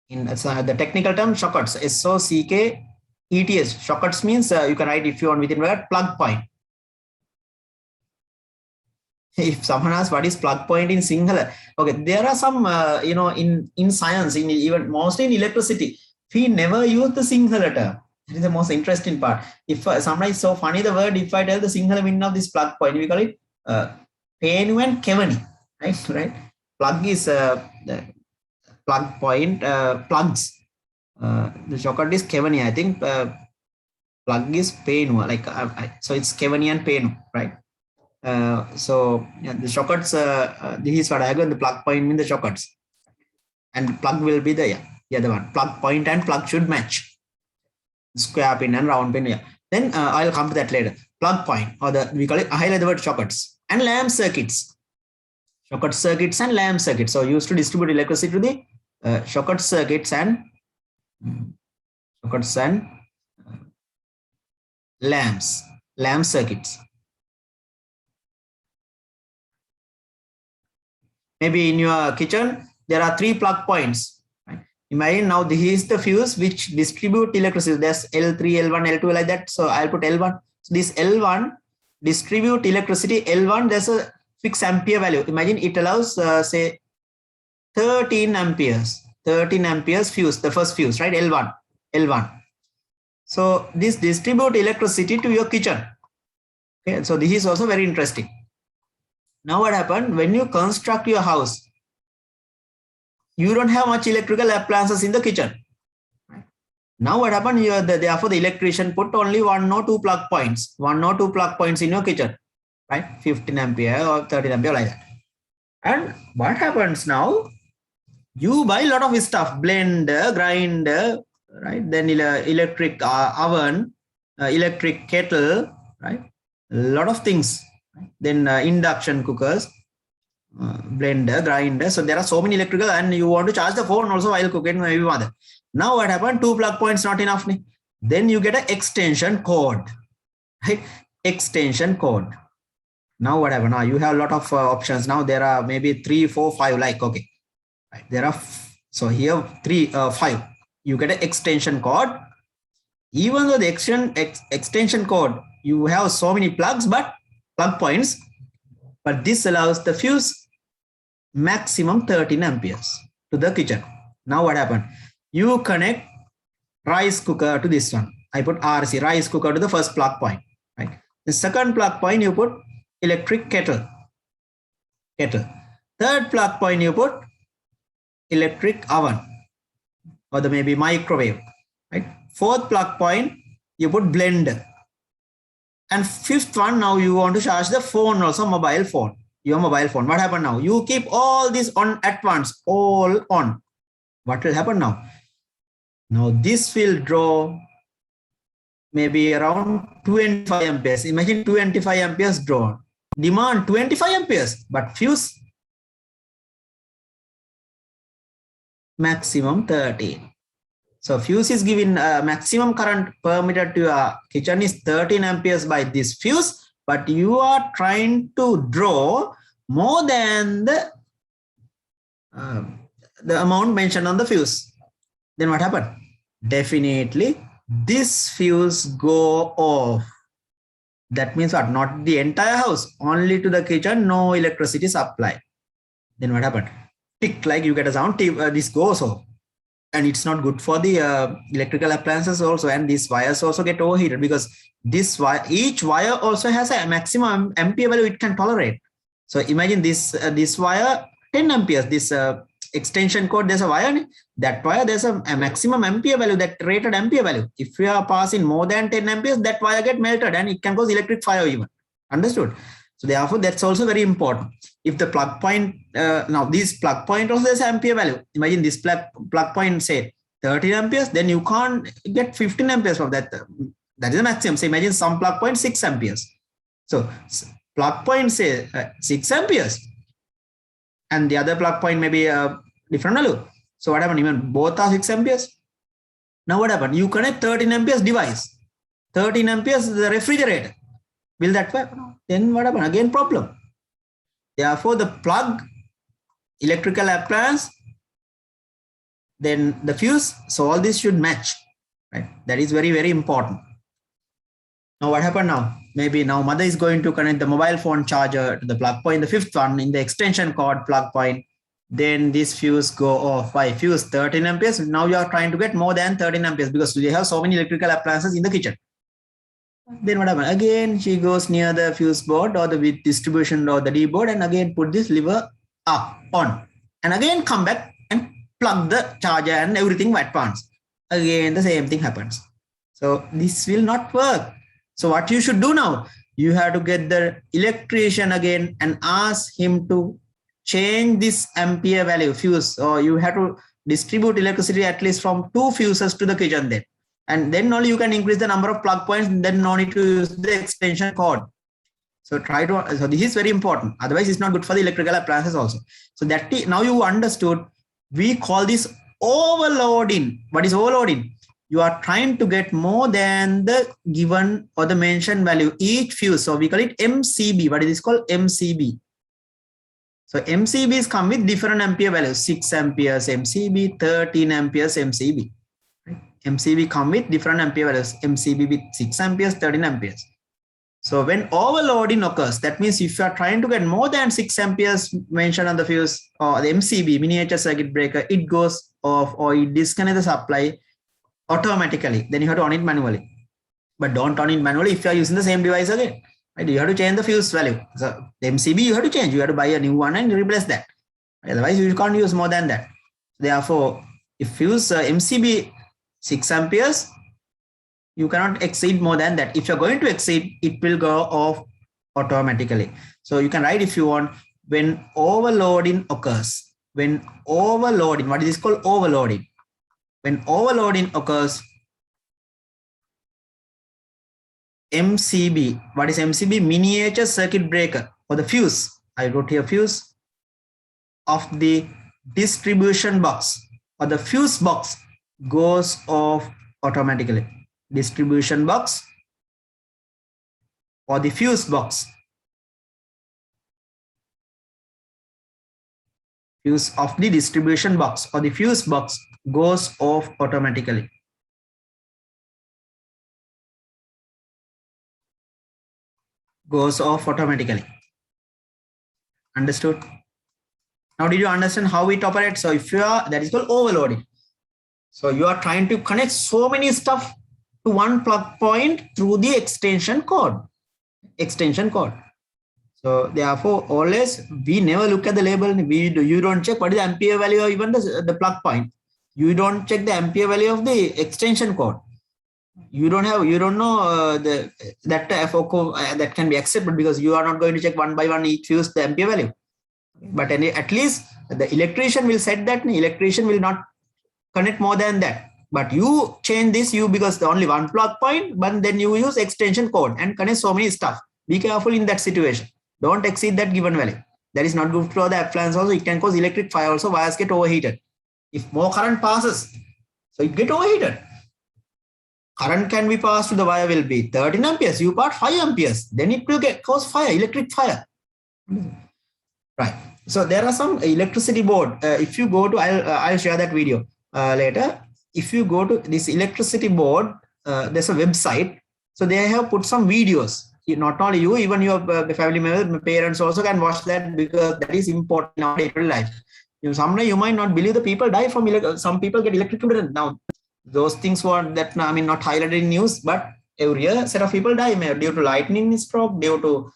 In the technical term, sockets, SOCKETS. Sockets means you can write if you want within word plug point. If someone asks what is plug point in Sinhala, okay, there are some in science, in even mostly in electricity, we never use the Sinhala term. That is the most interesting part. If sometimes so funny the word, if I tell the Sinhala meaning of this plug point, we call it Penu and Kevani, right? Plug is the plug point, plugs. The socket is Kevani, I think. Plug is Penu, like so it's Kevani and Penu, right? So yeah, the sockets, this is what I got, the plug point means the sockets, and plug will be the other one. Plug point and plug should match. Square pin and round pin. Yeah. Then I'll come to that later. Plug point, or we call it, I highlight the word sockets and lamp circuits. Socket circuits and lamp circuits. So used to distribute electricity to the socket circuits and lamp circuits. Maybe in your kitchen, there are 3 plug points. Right? Imagine now this is the fuse which distribute electricity. There's L3, L1, L2 like that. So I'll put L1. So this L1 distribute electricity. L1, there's a fixed ampere value. Imagine it allows say 13 amperes. 13 amperes fuse, the first fuse, right? L1. So this distribute electricity to your kitchen. Okay, so this is also very interesting. Now what happened when you construct your house? You don't have much electrical appliances in the kitchen. Now what happened? Therefore, the electrician put only 1 or 2 plug points. 1 or 2 plug points in your kitchen, right? 15 ampere or 13 ampere like that. And what happens now? You buy a lot of stuff, blender, grinder, right? Then electric oven, electric kettle, right? A lot of things. Right? Then induction cookers, blender, grinder. So there are so many electrical, and you want to charge the phone also while cooking, maybe mother. Now what happened? 2 plug points not enough. Then you get an extension cord, right? Extension cord. Now what happened? Now you have a lot of options. Now there are maybe 3, 4, 5. Like okay, right? There are so here 3, 5. You get an extension cord. Even though the extension cord, you have so many plugs, but plug points. But this allows the fuse maximum 13 amperes to the kitchen. Now what happened? You connect rice cooker to this one. I put RC, rice cooker, to the first plug point, right? The second plug point, you put electric kettle. Third plug point, you put electric oven or the maybe microwave, right? Fourth plug point, you put blender. And fifth one, now you want to charge the phone also, mobile phone, your mobile phone. What happened now? You keep all this on at once, all on. What will happen now? Now this will draw maybe around 25 amperes. Imagine 25 amperes drawn. Demand 25 amperes, but fuse maximum 13. So fuse is given maximum current permitted to your kitchen is 13 amperes by this fuse, but you are trying to draw more than the amount mentioned on the fuse. Then what happened? Definitely this fuse go off. That means what? Not the entire house, only to the kitchen, no electricity supply. Then what happened? Tick, like you get a sound, this goes off. And it's not good for the electrical appliances also. And these wires also get overheated because this wire, each wire also has a maximum ampere value it can tolerate. So imagine this wire 10 amperes, this extension cord, there's a wire, that wire there's a maximum ampere value, that rated ampere value. If we are passing more than 10 amperes, that wire get melted and it can cause electric fire even. Understood? So therefore, that's also very important. If the plug point, now this plug point also has ampere value. Imagine this plug point say 13 amperes, then you can't get 15 amperes from that. That is the maximum. So imagine some plug point 6 amperes. So plug point say 6 amperes, and the other plug point may be a different value. So what happened? Even both are 6 amperes. Now what happened? You connect 13 amperes device. 13 amperes is the refrigerator. Will that work? Then what happened? Again problem. Therefore, the plug, electrical appliance, then the fuse. So all this should match, right? That is very, very important. Now what happened now? Maybe now mother is going to connect the mobile phone charger to the plug point, the fifth one in the extension cord plug point. Then this fuse go off. By fuse 13 amperes. Now you are trying to get more than 13 amperes because you have so many electrical appliances in the kitchen. Then what happened? Again, she goes near the fuse board or the distribution or the D board and again put this lever up on and again come back and plug the charger and everything at once. Again, the same thing happens. So this will not work. So what you should do now, you have to get the electrician again and ask him to change this ampere value fuse, or you have to distribute electricity at least from 2 fuses to the kitchen then. And then only you can increase the number of plug points, then no need to use the extension cord. So so this is very important. Otherwise, it's not good for the electrical appliances also. So that now you understood, we call this overloading. What is overloading? You are trying to get more than the given or the mentioned value, each fuse. So we call it MCB. What is this called? MCB. So MCBs come with different ampere values, 6 amperes MCB, 13 amperes MCB. MCB come with different ampere values, MCB with 6 amperes, 13 amperes. So when overloading occurs, that means if you are trying to get more than 6 amperes mentioned on the fuse or the MCB, miniature circuit breaker, it goes off or it disconnects the supply automatically. Then you have to on it manually. But don't on it manually if you are using the same device again. Right? You have to change the fuse value. So the MCB you have to change. You have to buy a new one and replace that. Otherwise, you can't use more than that. Therefore, if you use MCB 6 amperes, you cannot exceed more than that. If you're going to exceed, it will go off automatically. So you can write if you want, when overloading occurs. When overloading, what is this called? Overloading. When overloading occurs, MCB, what is MCB? Miniature circuit breaker or the fuse. I wrote here fuse of the distribution box or the fuse box goes off automatically. Distribution box or the fuse box. Fuse of the distribution box or the fuse box goes off automatically. Goes off automatically. Understood? Now, did you understand how it operates? So if you are, that is called overloading. So you are trying to connect so many stuff to one plug point through the extension cord. So therefore, always we never look at the label. You don't check what is the ampere value or even the plug point. You don't check the ampere value of the extension cord. You don't know that can be accepted because you are not going to check one by one each fuse the ampere value. But at least the electrician will set that. The electrician will not connect more than that. But you change this because the only one plug point, but then you use extension cord and connect so many stuff. Be careful in that situation. Don't exceed that given value. That is not good for the appliance also. It can cause electric fire also. Wires get overheated. If more current passes, so it get overheated. Current can be passed to the wire will be 13 amperes. You part 5 amperes. Then it will cause fire, electric fire. Right. So there are some electricity board. If you go to, I'll share that video later. If you go to this electricity board, there's a website. So they have put some videos. Not only you, even your family members, parents also can watch that because that is important in our day-to-day life. Someday you might not believe the people die from some people get electrocuted. Now, those things were that not highlighted in news, but every year set of people die due to lightning stroke, due to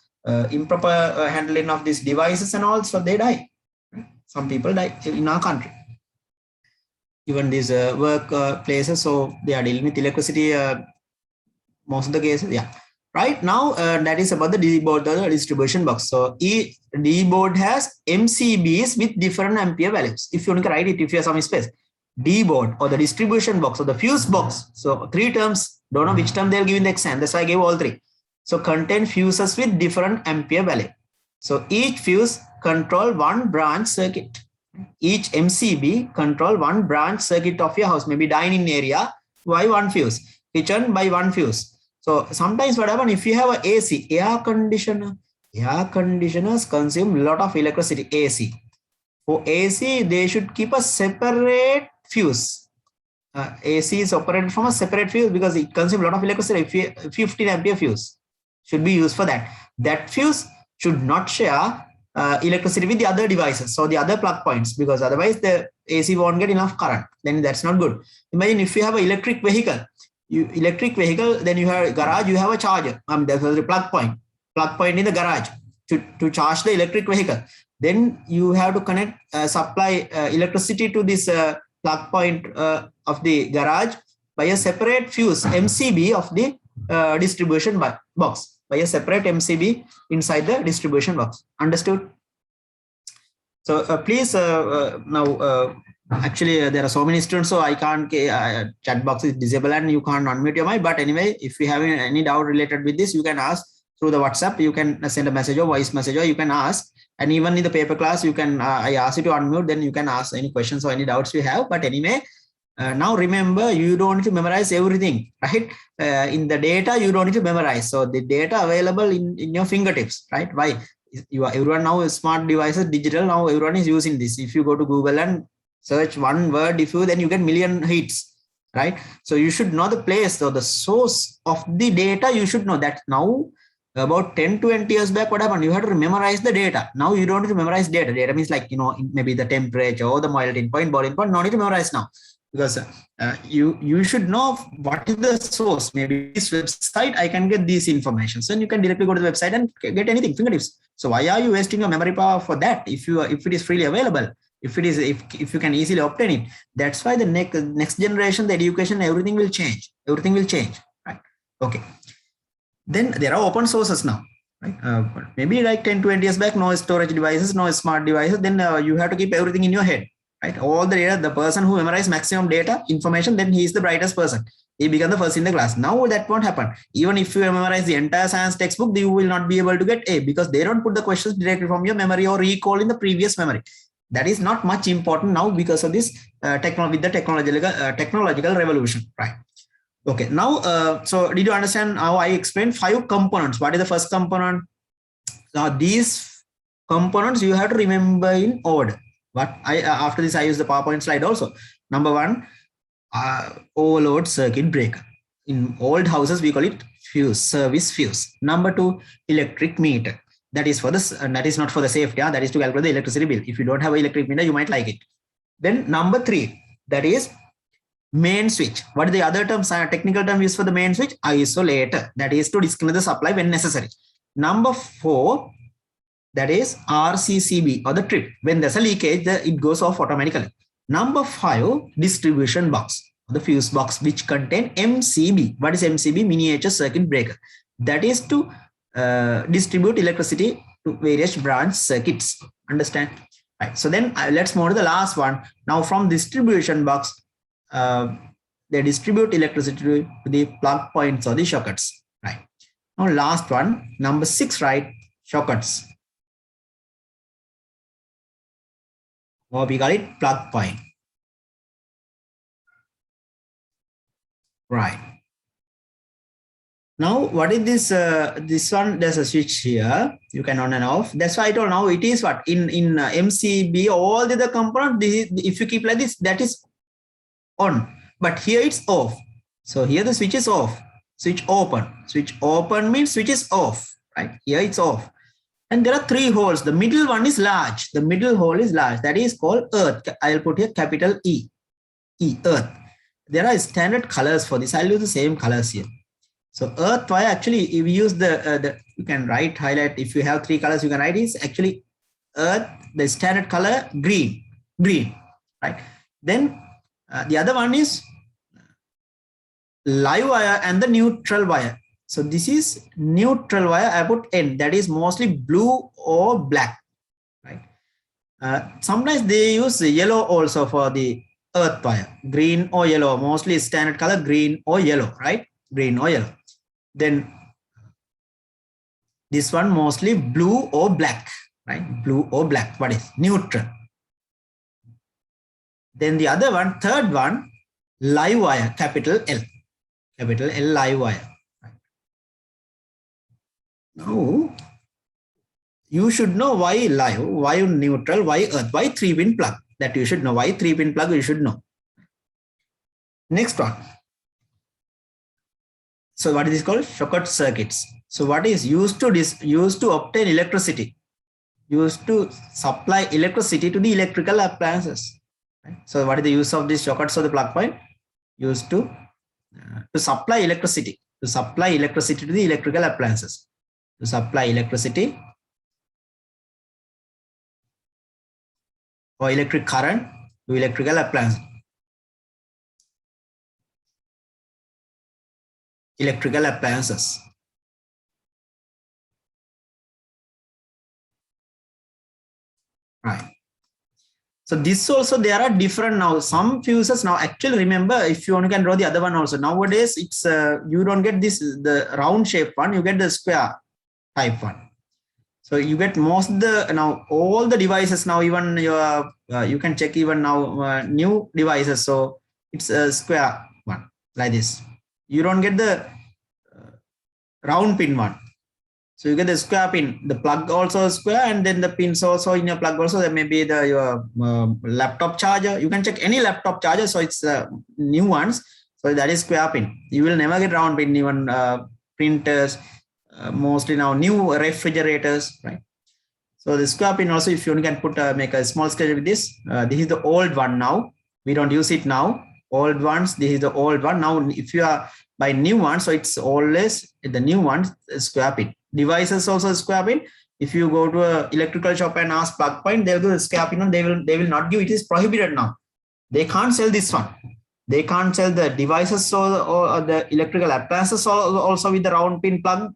improper handling of these devices and all. So they die. Some people die in our country. Even these work places, so they are dealing with electricity most of the cases. Yeah. Right now, that is about the D board, the distribution box. So each D board has MCBs with different ampere values. If you want to write it, if you have some space, D board or the distribution box or the fuse box. So 3 terms, don't know which term they'll give in the exam. That's why I gave all 3. So contain fuses with different ampere value. So each fuse control one branch circuit. Each MCB control one branch circuit of your house. Maybe dining area by one fuse, kitchen by one fuse. So sometimes what happens if you have an AC, air conditioners consume a lot of electricity. AC. For AC, they should keep a separate fuse. AC is operated from a separate fuse because it consumes a lot of electricity. 15 ampere fuse should be used for that. That fuse should not share electricity with the other devices, so the other plug points, because otherwise the AC won't get enough current. Then that's not good. Imagine if you have an electric vehicle, then you have a garage, you have a charger. There's a plug point in the garage to charge the electric vehicle. Then you have to connect, supply electricity to this plug point of the garage by a separate fuse, MCB of the distribution box, by a separate MCB inside the distribution box. Understood? So please now, actually there are so many students, so I can't, chat box is disabled and you can't unmute your mic. But anyway, if you have any doubt related with this, you can ask through the WhatsApp. You can send a message or voice message, or you can ask. And even in the paper class, you can, I ask you to unmute, then you can ask any questions or any doubts you have. But anyway, now remember, you don't need to memorize everything, right? In the data, you don't need to memorize. So the data available in your fingertips, right? Why? Everyone now is smart devices, digital. Now everyone is using this. If you go to Google and search one word, then you get million hits, right? So you should know the place or the source of the data. You should know that. Now about 10 to 20 years back, what happened? You had to memorize the data. Now you don't need to memorize data. Data means like, maybe the temperature or the melting point, boiling point. No need to memorize now, because you should know what is the source. Maybe this website, I can get this information. So you can directly go to the website and get anything, fingertips. So why are you wasting your memory power for that? If it is freely available, if you can easily obtain it, that's why the next generation, the education, everything will change. Everything will change, right? Okay. Then there are open sources now, right? Maybe like 10 to 20 years back, no storage devices, no smart devices. Then you have to keep everything in your head, right? All the data, the person who memorizes maximum data information, then he is the brightest person. He become the first in the class. Now that won't happen. Even if you memorize the entire science textbook, you will not be able to get A, because they don't put the questions directly from your memory or recall in the previous memory. That is not much important now because of this technological revolution, right? Okay, now, so did you understand how I explained 5 components? What is the first component? Now these components you have to remember in order. But after this, I use the PowerPoint slide also. Number 1, overload circuit breaker. In old houses, we call it fuse, service fuse. Number 2, electric meter. That is for this, and that is not for the safety. That is to calculate the electricity bill. If you don't have an electric meter, you might like it. Then number 3, that is main switch. What is the other term, technical term used for the main switch? Isolator. That is to disconnect the supply when necessary. Number 4, that is RCCB or the trip. When there's a leakage, it goes off automatically. Number 5, distribution box, the fuse box, which contain MCB. What is MCB? Miniature circuit breaker. That is to distribute electricity to various branch circuits. Understand? Right. So then let's move to the last one. Now from distribution box, they distribute electricity to the plug points or the sockets. Right. Now last one, number 6, right? Sockets. Or we call it plug point. Right. Now, what is this? This one, there's a switch here. You can on and off. That's why I told now it is what in MCB, all the other components, if you keep like this, that is on. But here it's off. So here the switch is off. Switch open. Switch open means switch is off. Right? Here it's off. And there are 3 holes. The middle one is large. The middle hole is large. That is called earth. I'll put here capital E. Earth. There are standard colors for this. I'll use the same colors here. So earth wire, actually, if you use you can highlight. If you have 3 colors, you can write is actually earth, the standard color, green, right? Then the other one is live wire and the neutral wire. So this is neutral wire. I put N, that is mostly blue or black, right? Sometimes they use yellow also for the earth wire, green or yellow, mostly standard color, green or yellow, right? Green or yellow. Then this one mostly blue or black, right? Blue or black. What is neutral? Then the other one, third one, live wire, capital L live wire. Right. Now you should know why live, why neutral, why earth, why 3-pin plug. That you should know. Why 3-pin plug? You should know. Next one. So what is this called? Short circuits. So what is used to obtain electricity, used to supply electricity to the electrical appliances. Right? So what is the use of these sockets or the plug point? Used to supply electricity, to the electrical appliances, to supply electricity or electric current to electrical appliances. Right. So this also, there are different now. Some fuses now, actually remember, if you only can draw the other one also. Nowadays, it's you don't get this the round shape one, you get the square type one. So you get now all the devices now, even your you can check even now new devices. So it's a square one like this. You don't get the round pin one. So you get the square pin, the plug also square, and then the pins also in your plug also. There may be your laptop charger. You can check any laptop charger. So it's new ones. So that is square pin. You will never get round pin, even printers, mostly now new refrigerators, right? So the square pin also, if you can put make a small schedule with this. This is the old one now. We don't use it now. Old ones. This is the old one. Now, if you are by new one, so it's always the new ones square pin. Devices also square pin. If you go to a electrical shop and ask plug point, they'll do the square pin. They will not give. It is prohibited now. They can't sell this one. They can't sell the devices or the electrical appliances also with the round pin plug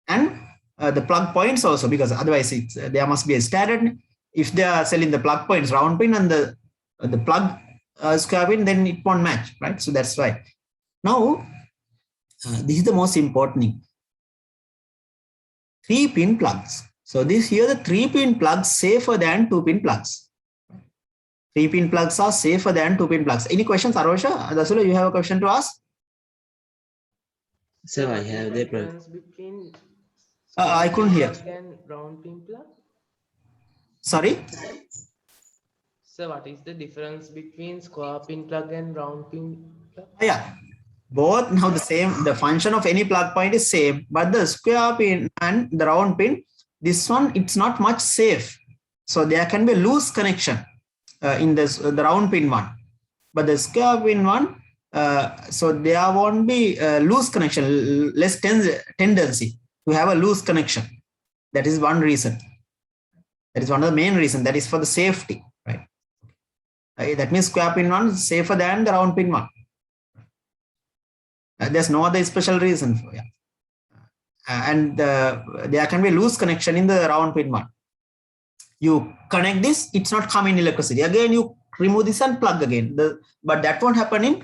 and the plug points also, because otherwise it's there must be a standard. If they are selling the plug points round pin and the plug square pin, then it won't match, right? So that's why. Now this is the most important thing. 3-pin plugs. So this here the 3-pin plugs safer than 2-pin plugs. 3-pin plugs are safer than 2-pin plugs. Any questions, Arosha? Dasula, you have a question to ask? So I have the difference between I couldn't hear. plug and round pin plug. Sorry? So what is the difference between square pin plug and round pin plug? Yeah, both now the same. The function of any plug point is same, but the square pin and the round pin, this one it's not much safe. So there can be loose connection in this the round pin one, but the square pin one, so there won't be loose connection, less tendency to have a loose connection. That is one reason. That is one of the main reasons. That is for the safety, right? That means square pin one is safer than the round pin one. There's no other special reason for it. And there can be loose connection in the round pin one. You connect this, it's not coming electricity. Again, you remove this and plug again. But that won't happen in.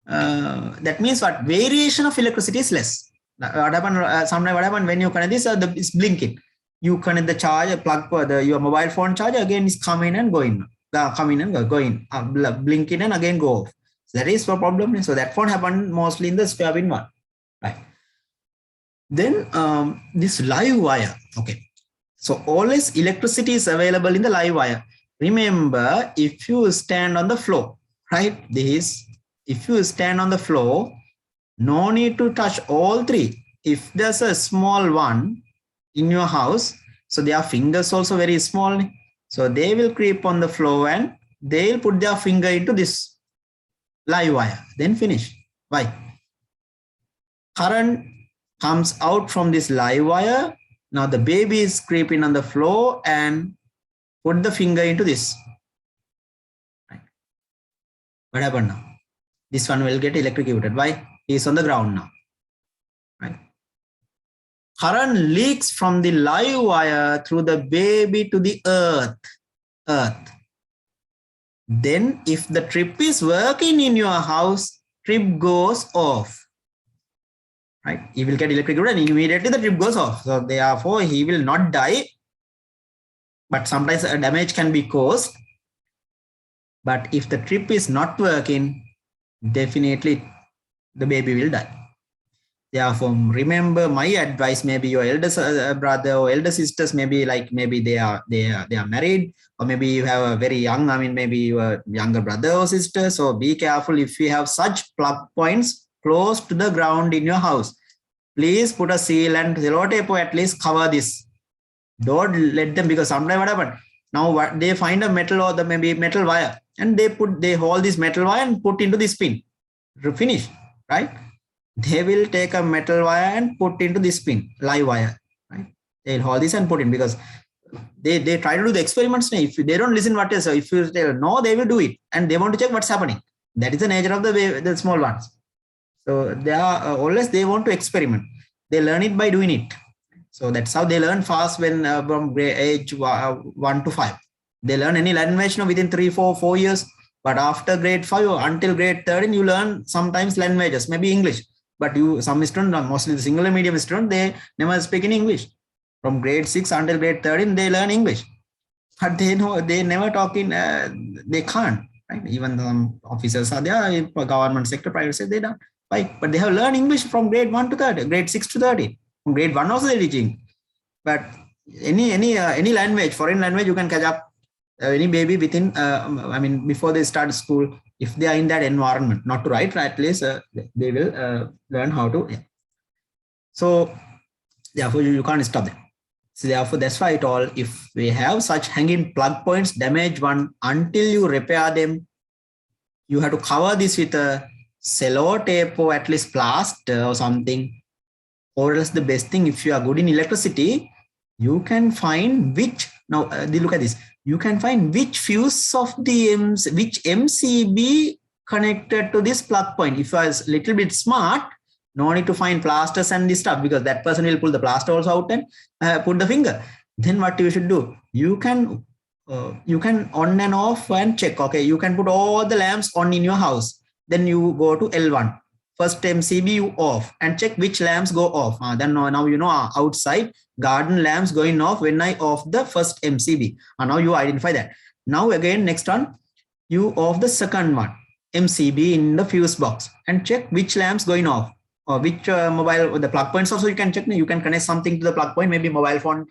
That means what? Variation of electricity is less. What happen? Sometimes what happen when you connect this? It's blinking. You connect the charger, plug for your mobile phone charger. Again, it's coming and going. Coming and going. Blinking and again go off. So that is the problem. So that won't happen mostly in the square pin one, right? Then this live wire. Okay. So always electricity is available in the live wire. Remember, if you stand on the floor, right? If you stand on the floor, no need to touch all three. If there's a small one in your house, so their fingers also very small. So they will creep on the floor and they'll put their finger into this live wire, then finish. Why? Current comes out from this live wire. Now the baby is creeping on the floor and put the finger into this. Right. What happened now? This one will get electrocuted. Why? He is on the ground now. Right. Current leaks from the live wire through the baby to the earth. Then if the trip is working in your house, trip goes off. Right? He will get electrocuted and immediately the trip goes off. So therefore he will not die, but sometimes a damage can be caused. But if the trip is not working, definitely the baby will die. Therefore, remember my advice. Maybe your eldest brother or elder sisters, maybe they are married, or maybe you have a very young. Maybe your younger brother or sister. So be careful if you have such plug points close to the ground in your house. Please put a seal and sellotape or at least cover this. Don't let them, because sometimes what happens now, what they find a metal or maybe metal wire and they hold this metal wire and put into this pin. Finish, right? They will take a metal wire and put into this pin, live wire, right? They'll hold this and put in, because they try to do the experiments. If they don't listen what is, so if you tell no, they will do it and they want to check what's happening. That is the nature of the small ones. So they are always, they want to experiment. They learn it by doing it. So that's how they learn fast when from age 1 to 5. They learn any language within 3-4 years. But after grade 5 until grade 13, you learn sometimes languages, maybe English. But some students, mostly the single medium students, they never speak in English. From grade 6 until grade 13, they learn English. But they never talk in, they can't. Right? Even some officers are there, government sector, private sector, they don't. Right? But they have learned English from grade 1 to 30, grade 6 to 30. From grade 1 also they're teaching. But any language, foreign language, you can catch up. Any baby within, before they start school, if they are in that environment, not to write, at least they will learn how to. Yeah. So therefore you can't stop them. So therefore that's why I told, if we have such hanging plug points, damage one, until you repair them, you have to cover this with a cello tape or at least plaster or something. Or else the best thing, if you are good in electricity, you can find which, now look at this, you can find which fuse of the which MCB connected to this plug point. If you are a little bit smart, no need to find plasters and this stuff, because that person will pull the plaster also out and put the finger. Then what you should do, you can on and off and check. Okay, you can put all the lamps on in your house. Then you go to L1. First MCB you off and check which lamps go off. Then now you know outside garden lamps going off when I off the first MCB. Now you identify that. Now again, next one, you off the second one, MCB in the fuse box, and check which lamps going off, or which mobile, the plug points also you can check. You can connect something to the plug point, maybe mobile phone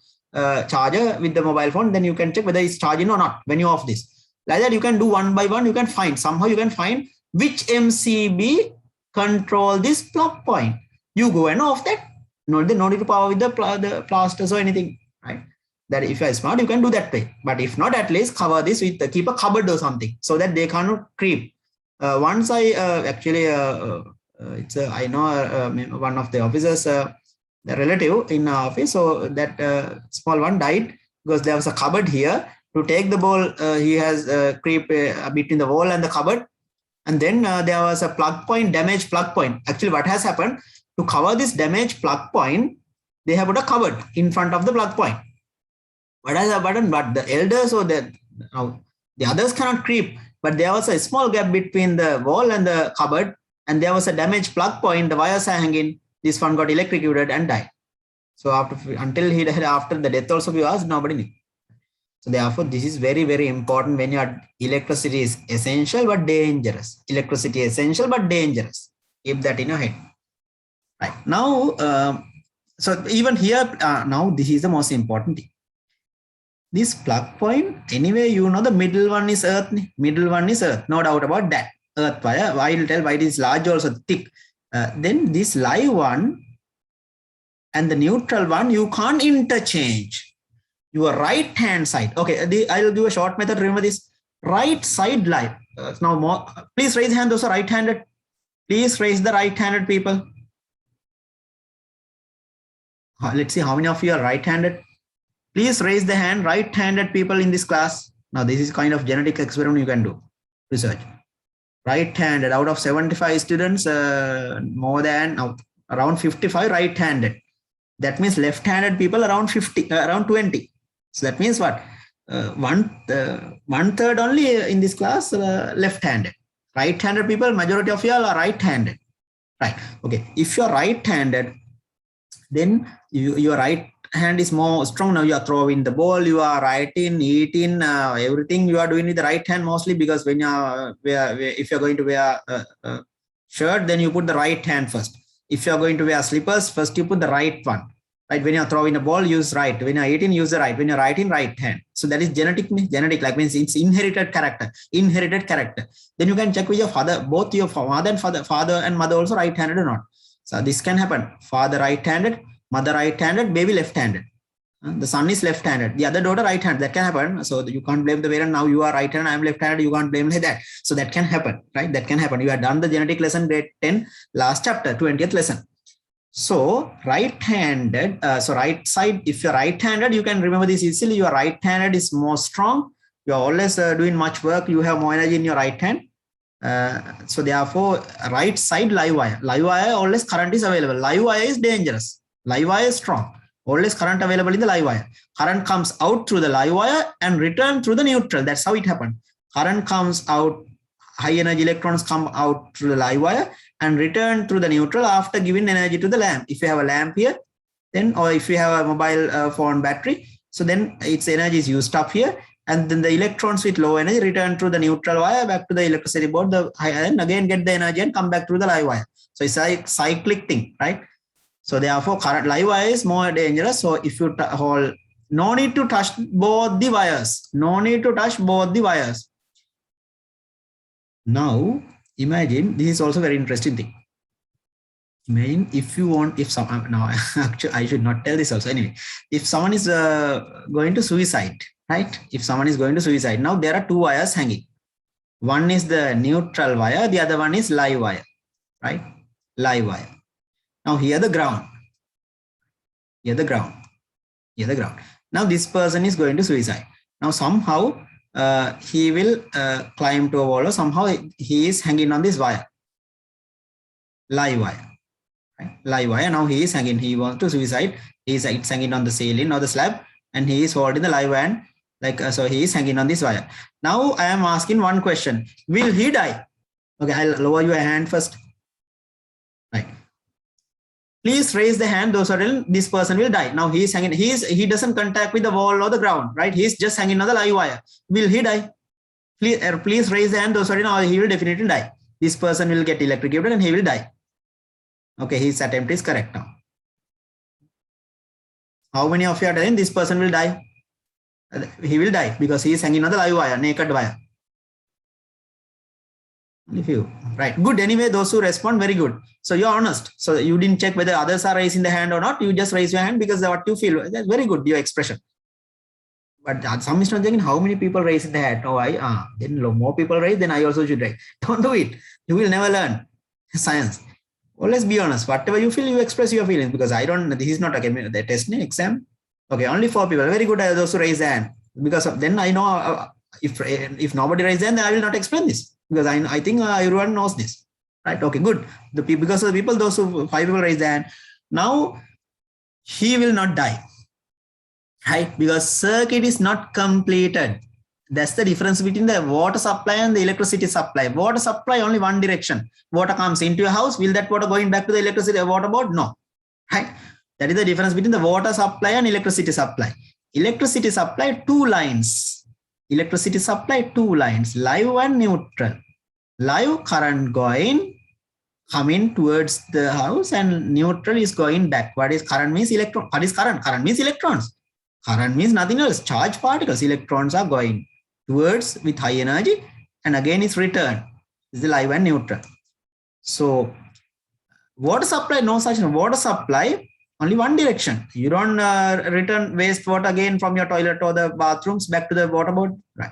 charger with the mobile phone. Then you can check whether it's charging or not when you off this. Like that you can do one by one. You can find, somehow you can find which MCB control this plug point. You go and off that. No need to power with the plasters or anything, right? That if you are smart, you can do that way. But if not, at least cover this with keep a cupboard or something, so that they cannot creep. Once I actually I know one of the officers, the relative in our office, so that small one died because there was a cupboard here. To take the ball, he has creep between the wall and the cupboard. And then there was a plug point, damaged plug point. Actually, what has happened, to cover this damaged plug point, they have put a cupboard in front of the plug point. What has happened? But the elders or the others cannot creep. But there was a small gap between the wall and the cupboard, and there was a damaged plug point. The wires are hanging. This one got electrocuted and died. So until he died, after the death also we asked, nobody knew. So therefore, this is very, very important when your electricity is essential but dangerous. Electricity is essential but dangerous. Keep that in your head. Right. Now, so even here, now this is the most important thing. This plug point, anyway, you know the middle one is earth. Middle one is earth. No doubt about that. Earth wire. I will tell why it is large, also thick. Then this live one and the neutral one, you can't interchange. Your right hand side. Okay, I will give a short method. Remember this. Right side live. Now more. Please raise hand. Those are right-handed. Please raise the right-handed people. Let's see how many of you are right-handed. Please raise the hand. Right-handed people in this class. Now this is kind of genetic experiment you can do. Research. Right-handed. Out of 75 students, more than around 55 right-handed. That means left-handed people around 20. So that means what? One third only in this class left-handed. Right-handed people, majority of you all are right-handed. Right. Okay. If you're right-handed, then your right hand is more strong. Now you are throwing the ball, you are writing, eating, everything you are doing with the right hand mostly, because when you are if you're going to wear a shirt, then you put the right hand first. If you're going to wear slippers, first you put the right one. Right, when you're throwing a ball, use right. When you're eating, use the right. When you're writing, right hand. So that is genetic. Genetic, like means it's inherited character. Inherited character. Then you can check with your father, both your father and mother also right-handed or not. So this can happen. Father right-handed, mother right-handed, baby left-handed. The son is left-handed. The other daughter right-handed. That can happen. So you can't blame the parent. Now you are right-handed, I am left-handed. You can't blame like that. So that can happen, right? That can happen. You have done the genetic lesson grade 10, last chapter, 20th lesson. So right-handed, so right side, if you're right-handed, you can remember this easily. Your right-handed is more strong. You're always doing much work. You have more energy in your right hand. So therefore, right side live wire. Live wire, always current is available. Live wire is dangerous. Live wire is strong. Always current available in the live wire. Current comes out through the live wire and return through the neutral. That's how it happened. Current comes out, high energy electrons come out through the live wire and return through the neutral after giving energy to the lamp. If you have a lamp here, then, or if you have a mobile phone battery, so then its energy is used up here, and then the electrons with low energy return through the neutral wire back to the electricity board, and again get the energy and come back through the live wire. So it's a cyclic thing, right? So therefore, current live wire is more dangerous. So if you hold, no need to touch both the wires. No need to touch both the wires. Now, imagine, this is also very interesting thing. Imagine if you want, if some, now actually I should not tell this also. Anyway, if someone is going to suicide, right? If someone is going to suicide, now there are two wires hanging. One is the neutral wire, the other one is live wire, right? Live wire. Now here the ground, here the ground, here the ground. Now this person is going to suicide. Now somehow he will climb to a wall, or somehow he is hanging on this wire, live wire. Live wire. Now he is hanging. He wants to suicide. It's hanging on the ceiling or the slab, and he is holding the live wire. Like so, he is hanging on this wire. Now I am asking one question: will he die? Okay, I'll lower your hand first. Right. Please raise the hand. Those are in, this person will die. Now he is hanging. He doesn't contact with the wall or the ground. Right. He is just hanging on the live wire. Will he die? Please raise the hand. Those are in, or he will definitely die. This person will get electrocuted and he will die. Okay, his attempt is correct now. How many of you are telling this person will die? He will die because he is hanging on the live wire, naked wire. Only few. Right, good. Anyway, those who respond, very good. So you're honest. So you didn't check whether others are raising the hand or not. You just raise your hand because what you feel. That's very good, your expression. But some is not thinking how many people raise the hand. Oh, then more people raise, then I also should raise. Don't do it. You will never learn science. Well, let's be honest. Whatever you feel, you express your feelings, because I don't. This is not a test exam. Okay, only 4 people. Very good. I also raise the hand, because then I know if nobody raises the hand, then I will not explain this, because I think everyone knows this, right? Okay, good. Because of the people, those who 5 people raise the hand. Now he will not die, right? Because circuit is not completed. That's the difference between the water supply and the electricity supply. Water supply, only one direction. Water comes into your house. Will that water going back to the electricity water board? No. Right? That is the difference between the water supply and electricity supply. Electricity supply, 2 lines. Electricity supply, 2 lines. Live and neutral. Live current coming towards the house, and neutral is going back. What is current means electron? What is current? Current means electrons. Current means nothing else. Charge particles. Electrons are going towards with high energy, and again it's return. This is the live and neutral. So water supply, no such. Water supply, only one direction. You don't return wastewater again from your toilet or the bathrooms back to the water board, right?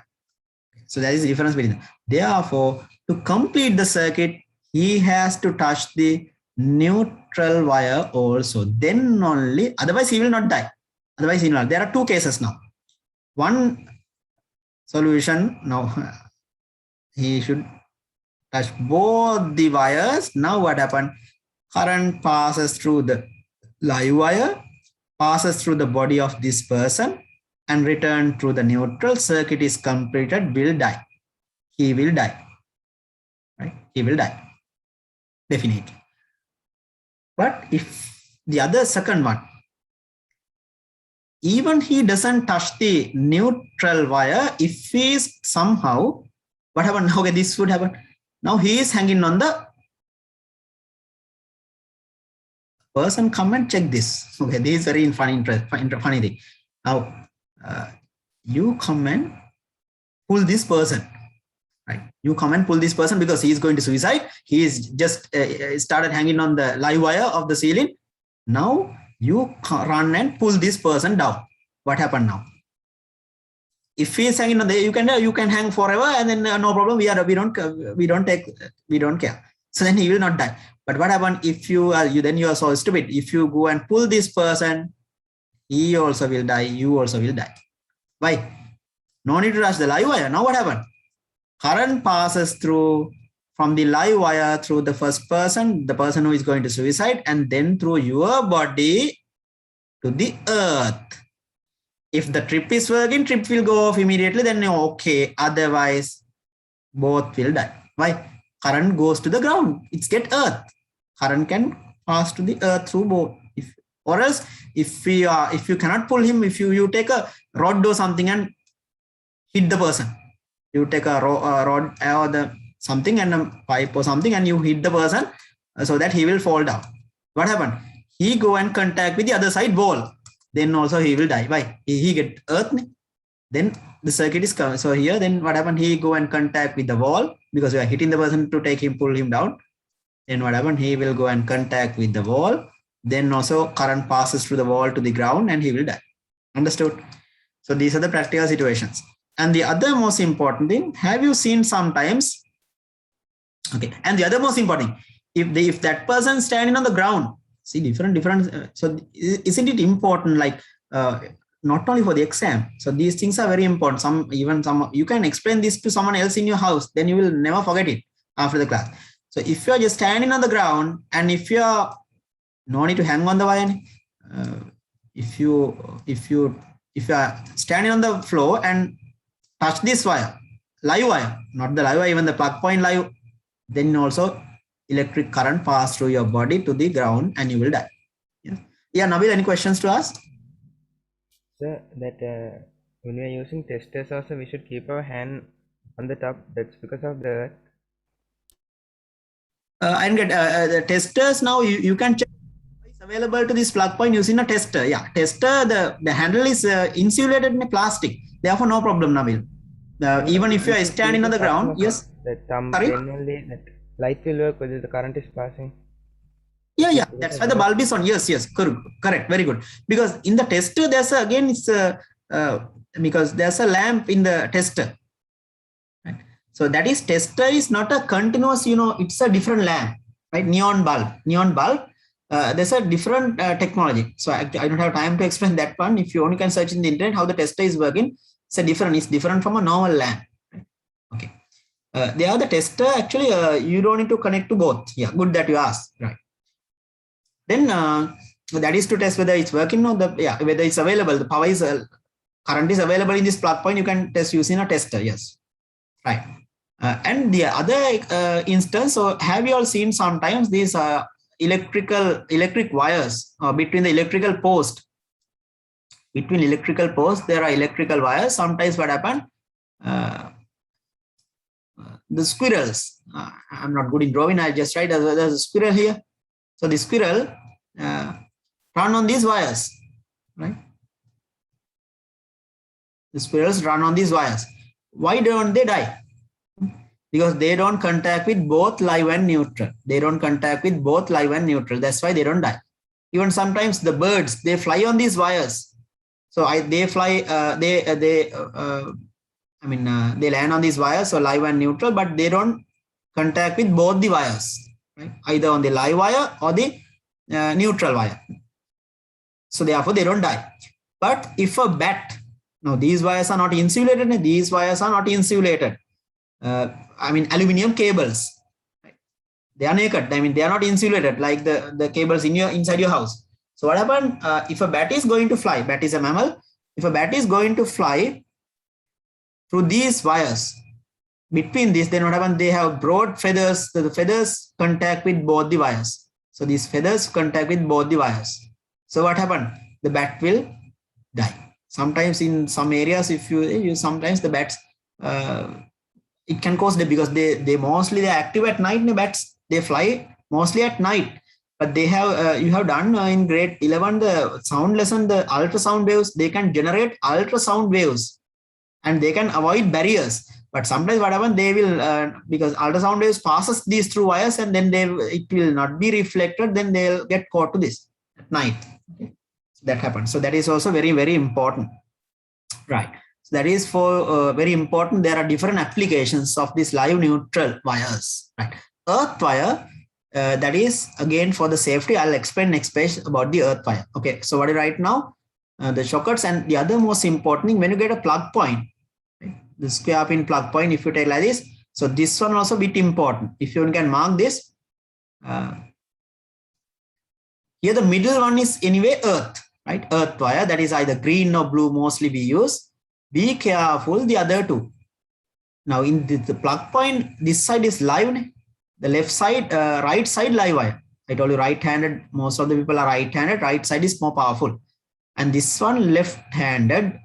So that is the difference between them. Therefore, to complete the circuit, he has to touch the neutral wire also. Then only, otherwise he will not die. Otherwise he will not. There are 2 cases now. One solution, now he should touch both the wires. Now what happened? Current passes through the live wire, passes through the body of this person, and return through the neutral. Circuit is completed. Will die. He will die. Right? He will die. Definitely. But if the other second one, even he doesn't touch the neutral wire, if he is somehow, what happened? Okay, this would happen. Now he is hanging on the person. Come and check this. Okay, this is very funny thing. Now you come and pull this person, right? You come and pull this person because he is going to suicide. He is just started hanging on the live wire of the ceiling. Now you run and pull this person down. What happened now? If he is hanging on there, you can hang forever, and then no problem. We don't care. So then he will not die. But what happened if you are so stupid? If you go and pull this person, he also will die. You also will die. Why? No need to touch the live wire. Now what happened? Current passes through from the live wire through the first person, the person who is going to suicide, and then through your body to the earth. If the trip is working, trip will go off immediately, then okay. Otherwise, both will die. Why? Current goes to the ground. It's get earth. Current can pass to the earth through both. Or else, if you cannot pull him, if you take a rod or something and hit the person, you take a rod or something and a pipe or something, and you hit the person so that he will fall down. What happened? He go and contact with the other side wall. Then also he will die. Why? He get earth. Then the circuit is coming. So here, then what happened? He go and contact with the wall because you are hitting the person to pull him down. then what happens? He will go and contact with the wall. Then also current passes through the wall to the ground and he will die. Understood? So these are the practical situations. And the other most important thing, have you seen sometimes? Okay. And the other most important thing, if that person standing on the ground, see different. So isn't it important? Like not only for the exam. So these things are very important. Some you can explain this to someone else in your house, then you will never forget it after the class. So if you're just standing on the ground and if you're no need to hang on the wire, if you are standing on the floor and touch this wire, live wire, not the live wire, even the plug point live, then also electric current pass through your body to the ground and you will die. Yeah, Nabil, any questions to ask? Sir, that when we are using testers also, we should keep our hand on the top. That's because of the and get the testers now. You can check it's available to this plug point using a tester. Yeah, tester. The handle is insulated in plastic. Therefore, no problem, Nabil. Even if you are standing on the ground, yes. That Sorry? then only that light will work whether the current is passing. Yeah. That's why the bulb is on. Yes. Correct. Very good. Because in the tester, there's because there's a lamp in the tester. Right? So that is tester is not a continuous. It's a different lamp, right? Neon bulb. There's a different technology. So I don't have time to explain that one. If you only can search in the internet how the tester is working, it's different from a normal lamp. Right? Okay. They are the tester. Actually, you don't need to connect to both. Yeah, good that you asked. Right. Then that is to test whether it's working or whether it's available. The power is current is available in this plug point. You can test using a tester. Yes, right. And the other instance. So have you all seen sometimes these electric wires between the electrical post? Between electrical posts, there are electrical wires. Sometimes what happen? The squirrels. I'm not good in drawing. I just write there's a squirrel here. So the squirrel run on these wires, right? The squirrels run on these wires. Why don't they die? Because they don't contact with both live and neutral. That's why they don't die. Even sometimes the birds, they fly on these wires. So they fly. They land on these wires. So live and neutral, but they don't contact with both the wires. Right? Either on the live wire or the neutral wire. So therefore they don't die. But if a bat, now these wires are not insulated. Aluminum cables. Right? They are naked. They are not insulated like the cables inside your house. So what happens if a bat is going to fly? Bat is a mammal. If a bat is going to fly through these wires, between this, then what happens? They have broad feathers. The feathers contact with both the wires. So these feathers contact with both the wires. So what happened? The bat will die. Sometimes in some areas, if you sometimes the bats, it can cause death because they're active at night. The bats, they fly mostly at night. But they have you have done in grade 11 the sound lesson, the ultrasound waves. They can generate ultrasound waves, and they can avoid barriers. But sometimes what happens, they will because ultrasound waves passes these through wires and then it will not be reflected. Then they'll get caught to this at night. Okay. So that happens. So that is also very, very important. Right. So that is for very important. There are different applications of these live neutral wires. Right. Earth wire. That is again for the safety. I'll explain next page about the earth wire. Okay. So what is right now? The shortcuts and the other most important thing when you get a plug point. The square pin plug point, if you take like this, so this one also bit important. If you can mark this, here the middle one is anyway earth, right? Earth wire, that is either green or blue, mostly we use. Be careful the other two. Now in the plug point, this side is live, the left side, right side live wire. I told you right-handed, most of the people are right-handed, right side is more powerful. And this one left-handed,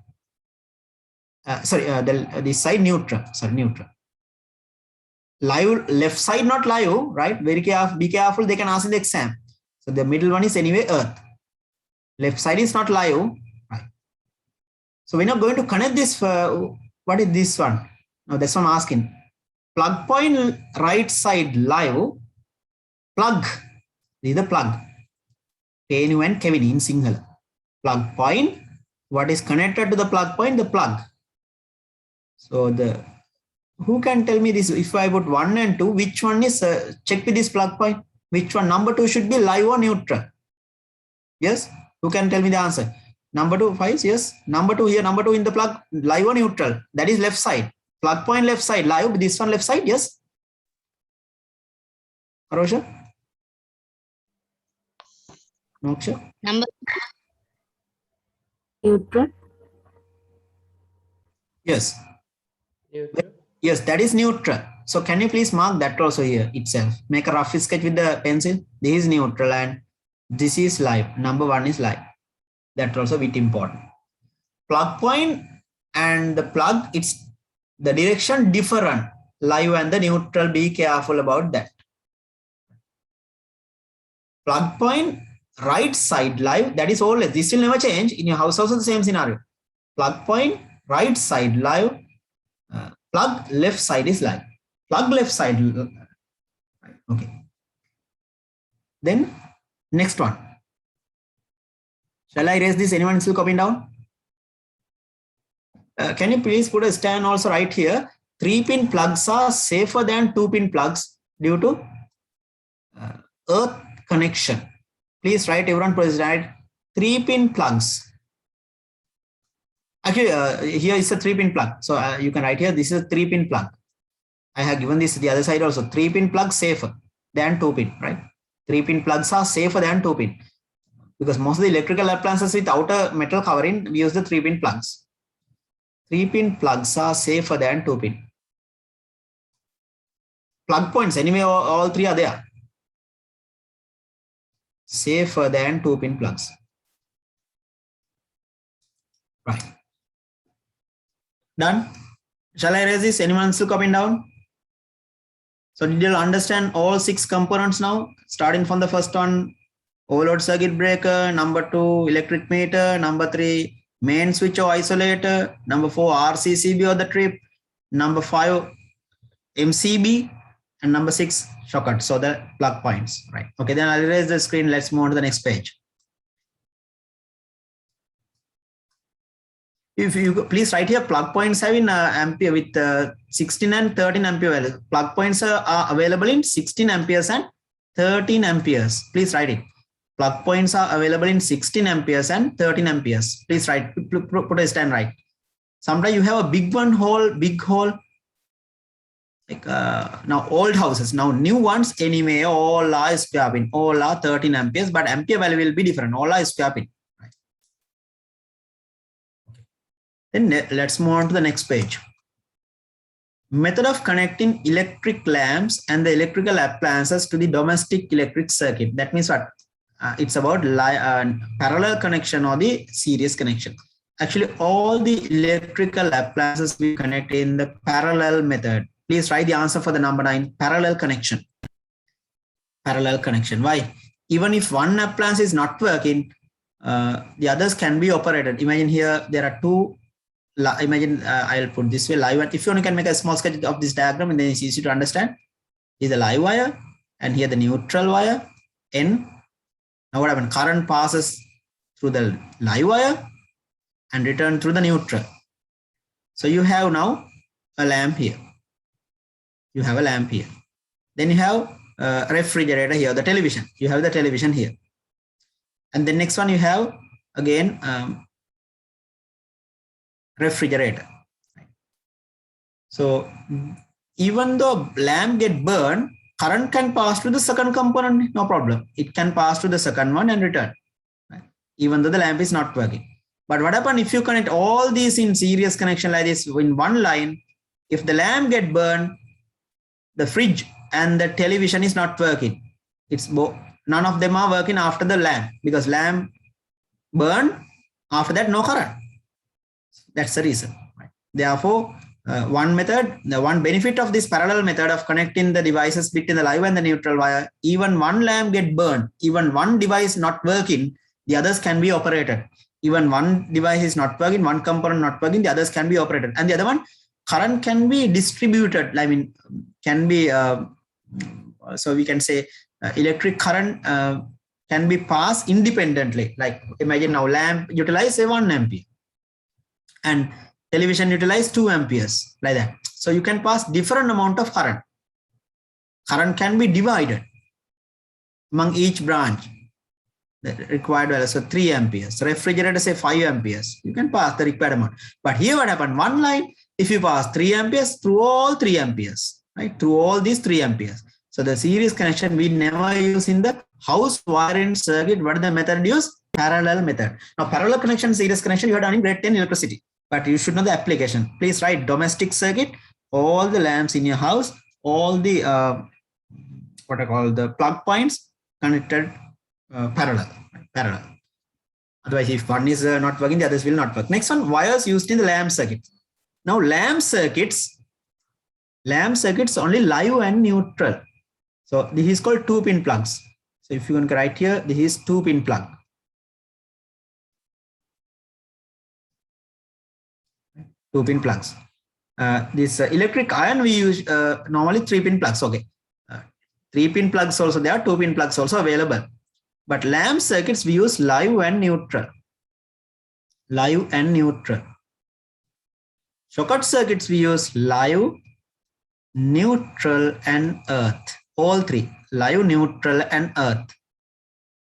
this side neutral. Live, left side not live, right? Very careful. Be careful. They can ask in the exam. So the middle one is anyway earth. Left side is not live, right? So we're not going to connect this. What is this one? Now that's what I'm asking. Plug point right side live. plug. This is the plug. Tenu and Kevin in Sinhala. Plug point. What is connected to the plug point? The plug. So who can tell me this? If I put 1 and 2, which one is check with this plug point? Which one? Number 2 should be live or neutral. Yes? Who can tell me the answer? Number 2, 5, yes. Number 2 here, number 2 in the plug, live or neutral? That is left side. Plug point left side, live. This one left side, yes. Arosha? Moksha? Number Neutral. Yes. Neutral. Yes, that is neutral. So can you please mark that also here itself? Make a rough sketch with the pencil. This is neutral and this is live. Number 1 is live. That's also a bit important. Plug point and the plug, it's the direction different. Live and the neutral, be careful about that. Plug point, right side live, that is always, this will never change. In your house also the same scenario. Plug point, right side live, plug left side is live. Plug left side, okay. Then next one. Shall I erase this? Anyone still copying down? Can you please put a stand also right here? 3-pin plugs are safer than 2-pin plugs due to earth connection. Please write, everyone please write 3-pin plugs. Actually, here is a 3-pin plug. So you can write here, this is a 3-pin plug. I have given this the other side also. 3-pin plug safer than 2-pin, right? 3-pin plugs are safer than 2-pin. Because most of the electrical appliances with outer metal covering, we use the 3-pin plugs. 3-pin plugs are safer than 2-pin. Plug points, anyway, all 3 are there. Safer than 2-pin plugs. Right. Done? Shall I erase this? Anyone still copying down? So did you understand all 6 components now? Starting from the first one, overload circuit breaker, number 2, electric meter, number 3, main switch or isolator, number 4, RCCB or the trip, number 5, MCB, and number 6, socket. So the plug points, right? Okay, then I'll erase the screen. Let's move on to the next page. If you please write here, plug points have in ampere with 16 and 13 ampere values. Plug points are available in 16 amperes and 13 amperes. Please write it. Plug points are available in 16 amperes and 13 amperes. Please write, put a stand right. Sometimes you have a big hole. Like now old houses, now new ones anyway, all are square pin, all are 13 amperes, but ampere value will be different. All are square pin. Right. Then let's move on to the next page. Method of connecting electric lamps and the electrical appliances to the domestic electric circuit. That means what? It's about parallel connection or the series connection. Actually, all the electrical appliances we connect in the parallel method. Please write the answer for the number 9, parallel connection. Parallel connection. Why? Even if one appliance is not working, the others can be operated. Imagine here there are 2. Imagine I'll put this way, live. And if you only can make a small sketch of this diagram, and then it's easy to understand. Here's the live wire, and here the neutral wire. N. Now what happens? Current passes through the live wire and return through the neutral. So you have now a lamp here. You have a lamp here. Then you have a refrigerator here, the television. You have the television here. And the next one you have again refrigerator. So even though lamp get burned, current can pass to the second component, no problem. It can pass to the second one and return, right? Even though the lamp is not working. But what happens if you connect all these in series connection like this in one line? If the lamp get burned, the fridge and the television is not working. It's none of them are working after the lamp, because lamp burned, after that no current. That's the reason. Right? Therefore, one method, the one benefit of this parallel method of connecting the devices between the live and the neutral wire, even one lamp get burned, even one device not working, the others can be operated. Even one device is not working, one component not working, the others can be operated. And the other one, current can be distributed. I mean, can be, so we can say electric current can be passed independently. Like imagine now lamp utilize say 1 ampere and television utilize 2 amperes like that. So you can pass different amount of current. Current can be divided among each branch. The required value, so 3 amperes. Refrigerator say 5 amperes. You can pass the required amount. But here what happened? One line, if you pass 3 amperes through all 3 amperes, right? Through all these 3 amperes. So the series connection we never use in the house wiring circuit. What is the method used? Parallel method. Now parallel connection, series connection, you have done in grade 10 electricity. But you should know the application. Please write domestic circuit, all the lamps in your house, all the what I call the plug points connected parallel. Otherwise, if one is not working, the others will not work. Next one, wires used in the lamp circuit. Now lamp circuits only live and neutral. So this is called 2-pin plugs. So if you can write here, this is 2-pin plug. Two-pin plugs. This electric iron we use normally 3-pin plugs. Okay, 3-pin plugs also there are, 2-pin plugs also available. But lamp circuits we use live and neutral. Live and neutral. Socket circuits we use live, neutral, and earth. All three. Live, neutral, and earth.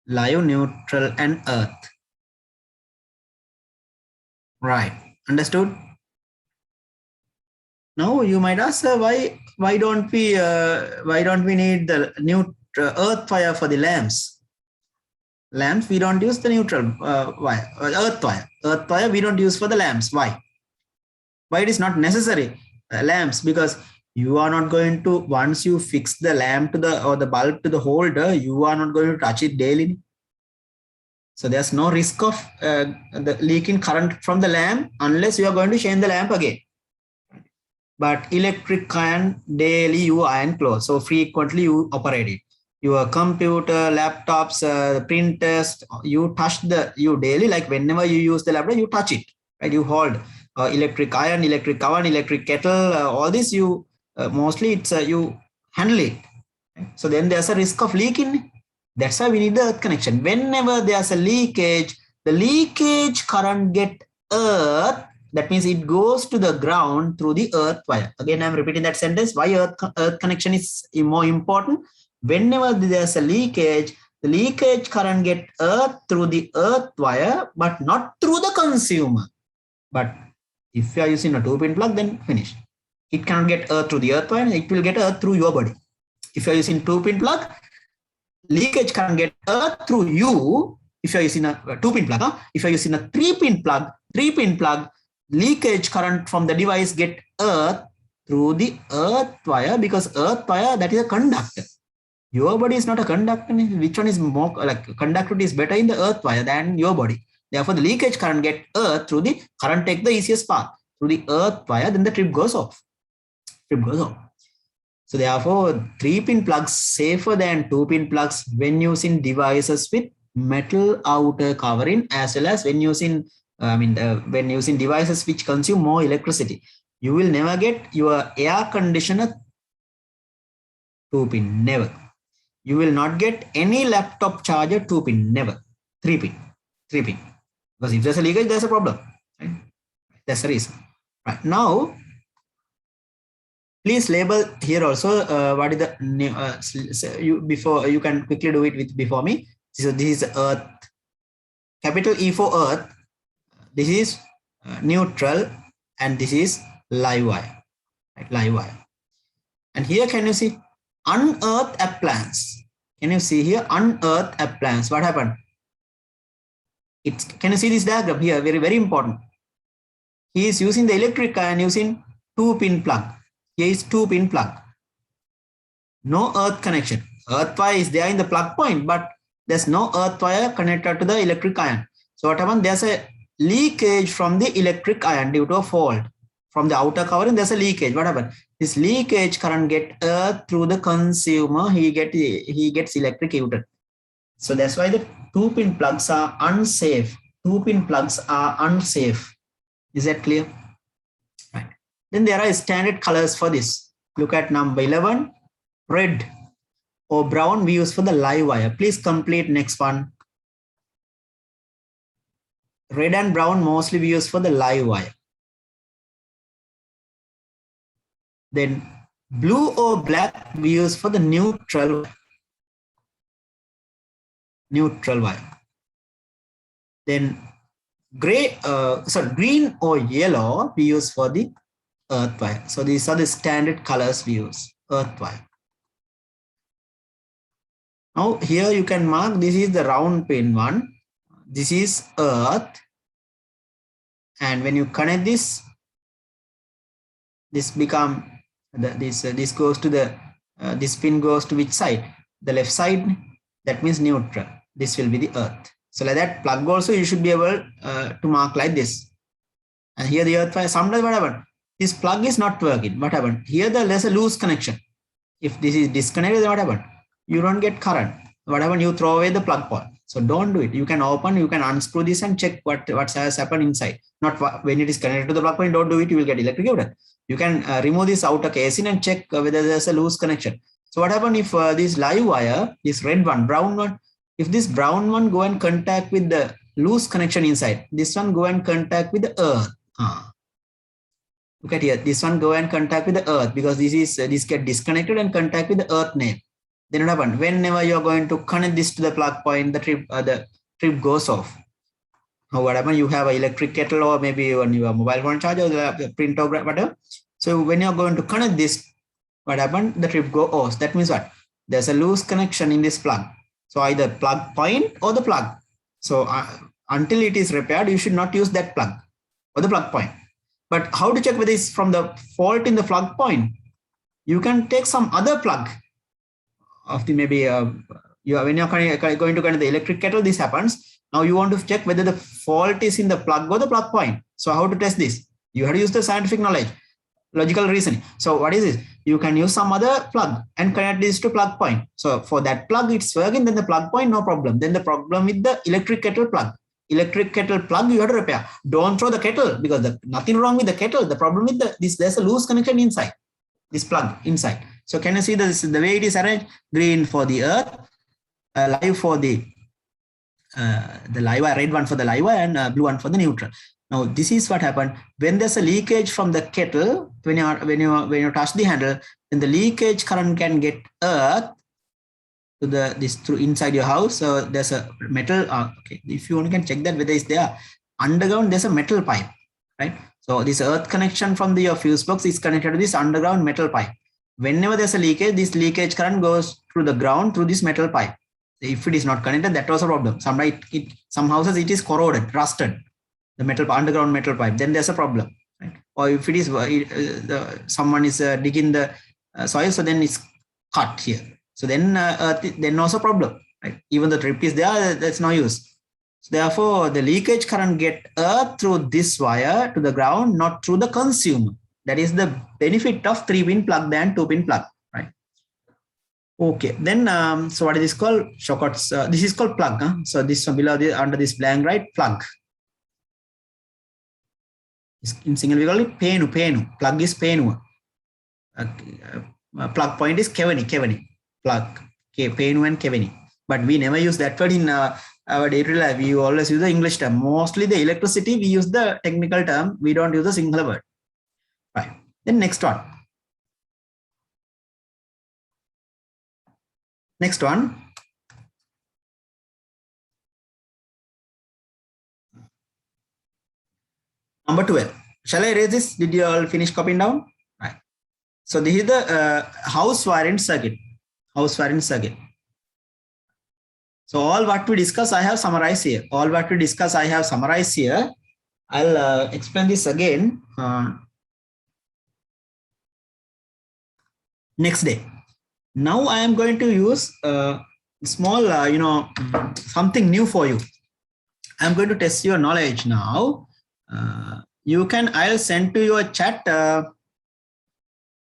Live, neutral, and earth. Right. Understood? Now you might ask, why don't we need the earth wire for the lamps? Lamps we don't use the neutral wire, earth wire. Earth wire we don't use for the lamps. Why? Why it is not necessary? Lamps, because you are not going to, once you fix the lamp to the or the bulb to the holder, you are not going to touch it daily. So there's no risk of the leaking current from the lamp unless you are going to change the lamp again. But electric iron, daily you iron clothes, so frequently you operate it. Your computer, laptops, printers, you touch you daily, like whenever you use the laptop, you touch it, right? You hold electric iron, electric oven, electric kettle, all this you mostly it's you handle it. So then there's a risk of leaking. That's why we need the earth connection. Whenever there's a leakage, the leakage current get earth. That means it goes to the ground through the earth wire. Again, I'm repeating that sentence. Why earth connection is more important? Whenever there's a leakage, the leakage current get earth through the earth wire, but not through the consumer. But if you are using a 2-pin plug, then finish. It cannot get earth through the earth wire. It will get earth through your body. If you are using 2-pin plug, leakage can get earth through you. If you are using a 2-pin plug, if you are using a 3-pin plug, leakage current from the device get earth through the earth wire, because earth wire, that is a conductor. Your body is not a conductor. Which one is more like conductivity is better in the earth wire than your body? Therefore, the leakage current get earth through the current take the easiest path through the earth wire. Then the trip goes off. So therefore, 3-pin plugs safer than 2-pin plugs when using devices with metal outer covering, as well as when using when using devices which consume more electricity. You will never get your air conditioner 2-pin, never. You will not get any laptop charger 2-pin, never. 3-pin. Because if there's a leakage, there's a problem. Right? That's the reason. Right now, please label here also what is the you can quickly do it with before me. So this is earth, capital E for earth. This is neutral, and this is live wire, right? Live wire. And here, can you see unearthed appliance? Can you see here unearthed appliance? What happened? Can you see this diagram here? Very, very important. He is using the electric iron using 2-pin plug. Here is 2-pin plug. No earth connection. Earth wire is there in the plug point, but there's no earth wire connected to the electric iron. So what happened? There's a leakage from the electric iron due to a fault. From the outer covering, there's a leakage. What happened? This leakage current get earth through the consumer. He gets electrocuted. So that's why the 2-pin plugs are unsafe. 2-pin plugs are unsafe. Is that clear? Right. Then there are standard colors for this. Look at number 11, red. or brown we use for the live wire. Please complete next one. Red and brown mostly we use for the live wire. Then blue or black we use for the neutral wire. Neutral wire. Then green or yellow we use for the earth wire. So these are the standard colors we use, earth wire. Now here you can mark, this is the round pin one. This is earth. And when you connect this, this become, this goes to the, this pin goes to which side? The left side, that means neutral. This will be the earth. So like that plug also you should be able to mark like this. And here the earth wire, sometimes what happened? This plug is not working. What happened? Here there's a loose connection. If this is disconnected, then what happened? You don't get current. What happened? You throw away the plug point. So don't do it. You can open, you can unscrew this and check what has happened inside. Not when it is connected to the plug point, don't do it. You will get electrocuted. You can remove this outer casing and check whether there's a loose connection. So what happened if this live wire, this red one, brown one, if this brown one go and contact with the loose connection inside, this one go and contact with the earth. Look at here, this one go and contact with the earth because this get disconnected and contact with the earth nail. Then what happens? Whenever you're going to connect this to the plug point, the trip goes off. Now what happens? You have an electric kettle or maybe on your mobile phone charger or the printer, whatever. So when you're going to connect this, what happens? The trip goes off. That means what? There's a loose connection in this plug. So either plug point or the plug. So until it is repaired, you should not use that plug or the plug point. But how to check whether it's from the fault in the plug point? You can take some other plug of the maybe when you're going to connect the electric kettle, this happens. Now you want to check whether the fault is in the plug or the plug point. So how to test this? You have to use the scientific knowledge, logical reasoning. So what is this? You can use some other plug and connect this to plug point. So for that plug, it's working, then the plug point, no problem. Then the problem with the electric kettle plug. Electric kettle plug you have to repair. Don't throw the kettle because nothing wrong with the kettle. The problem with there's a loose connection inside this plug inside. So can you see this the way it is arranged? Green for the earth, live for the live wire, red one for the live wire, and blue one for the neutral. Now this is what happened when there's a leakage from the kettle. When you touch the handle, then the leakage current can get earth to through inside your house. So there's a metal. Okay, if you only can check that whether it's there underground, there's a metal pipe, right? So this earth connection from your fuse box is connected to this underground metal pipe. Whenever there's a leakage, this leakage current goes through the ground through this metal pipe. If it is not connected, that was a problem. Some houses it is corroded, rusted, the underground metal pipe. Then there's a problem, right? Or if it is someone is digging the soil, so then it's cut here. So then also problem, right? Even the trip is there, that's no use. So therefore, the leakage current get earth through this wire to the ground, not through the consumer. That is the benefit of 3-pin plug than 2-pin plug, right? Okay, then so what is this called? Shortcuts. This is called plug. So this one below under this blank, right? Plug. In single we call it penu. Plug is penu. Plug point is keveni. Plug, penu and keveni. But we never use that word in our day-to-day life. We always use the English term. Mostly the electricity, we use the technical term. We don't use the singular word. Right. Then next one. Next one. Number 12. Shall I erase this? Did you all finish copying down? Right. So this is the house wiring circuit. House wiring circuit. So all what we discuss, I have summarized here. I'll explain this again next day. Now I am going to use small, something new for you. I'm going to test your knowledge now. I'll send to your chat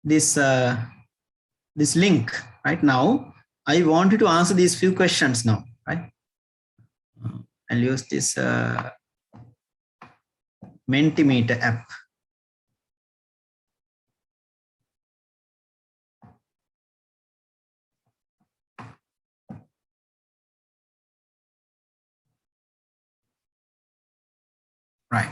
this link right now. I want you to answer these few questions now, right? I'll use this Mentimeter app. Right.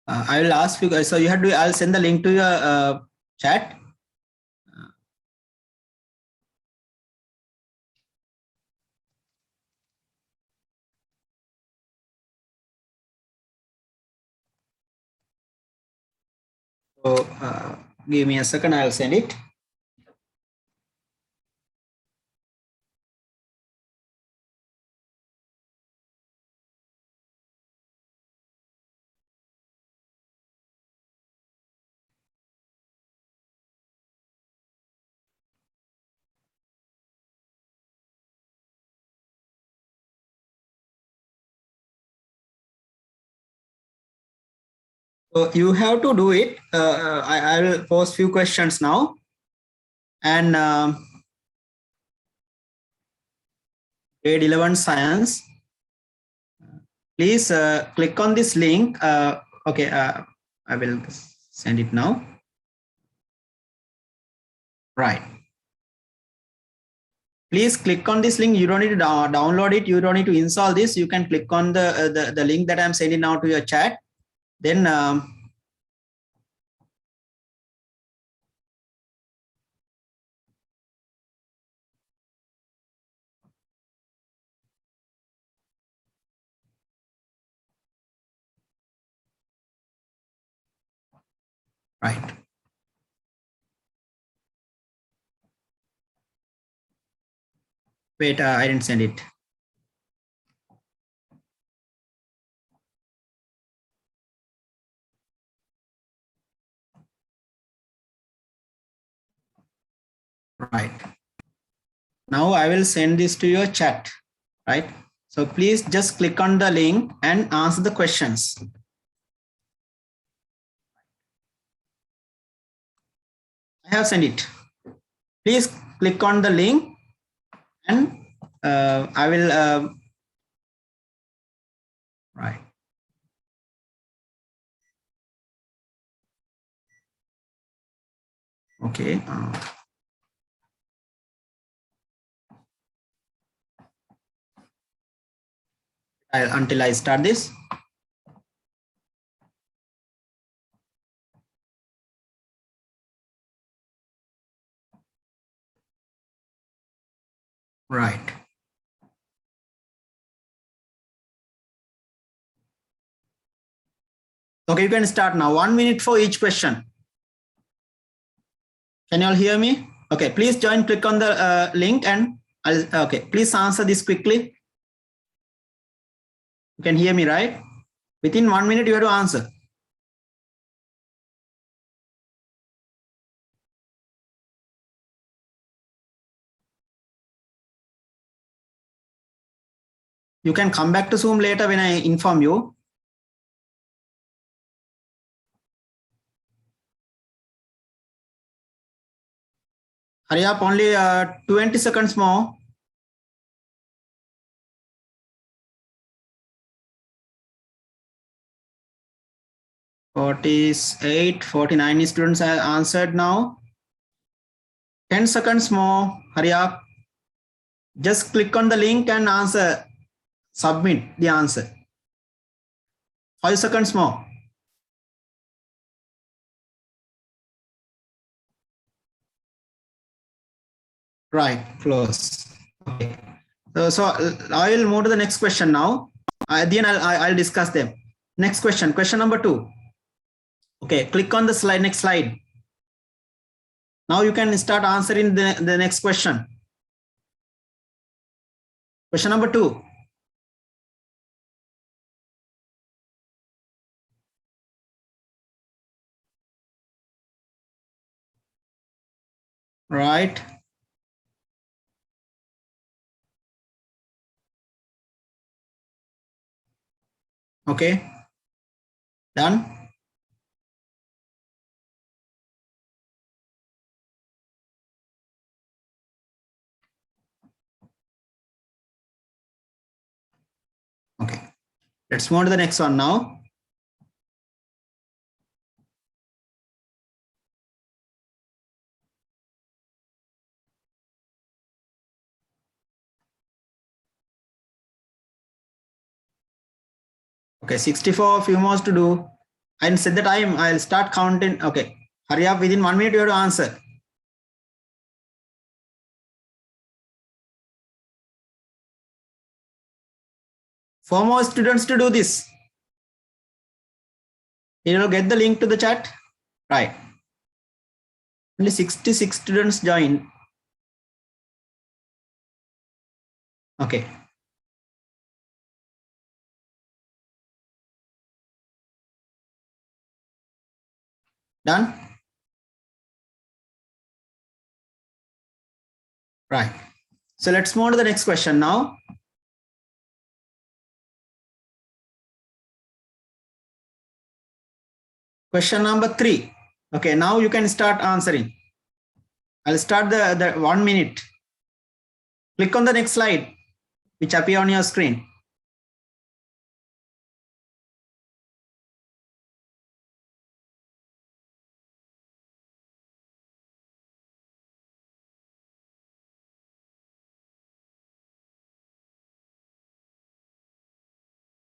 I will ask you guys. So you have to. I'll send the link to your chat. So give me a second. I'll send it. So you have to do it. I will pose few questions now, and grade 11 science. Please click on this link. Okay, I will send it now. Right. Please click on this link. You don't need to download it. You don't need to install this. You can click on the link that I'm sending now to your chat. Then right. Wait, I didn't send it. Right. Now I will send this to your chat. Right. So please just click on the link and answer the questions. I have sent it. Please click on the link and I will right. Okay. Until I start this. Right. Okay, you can start now. 1 minute for each question. Can you all hear me? Okay, please join, click on the link and okay, please answer this quickly. You can hear me, right? Within 1 minute, you have to answer. You can come back to Zoom later when I inform you. Hurry up, only 20 seconds more. (48) 49 students have answered now. 10 seconds more. Hurry up. Just click on the link and answer. Submit the answer. 5 seconds more. Right, close. Okay. So I will move to the next question now. At the end, I'll discuss them. Next question, question number 2. Okay, click on the slide, next slide. Now you can start answering the next question. Question number 2. Right. Okay. Done. Let's move on to the next one now. Okay, 64, few more to do. And set the time, I'll start counting. Okay, hurry up, within 1 minute you have to answer. 4 more students to do this. You will get the link to the chat. Right. Only 66 students join. Okay. Done? Right. So let's move on to the next question now. Question number 3. Okay, now you can start answering. I'll start the 1 minute. Click on the next slide, which appear on your screen.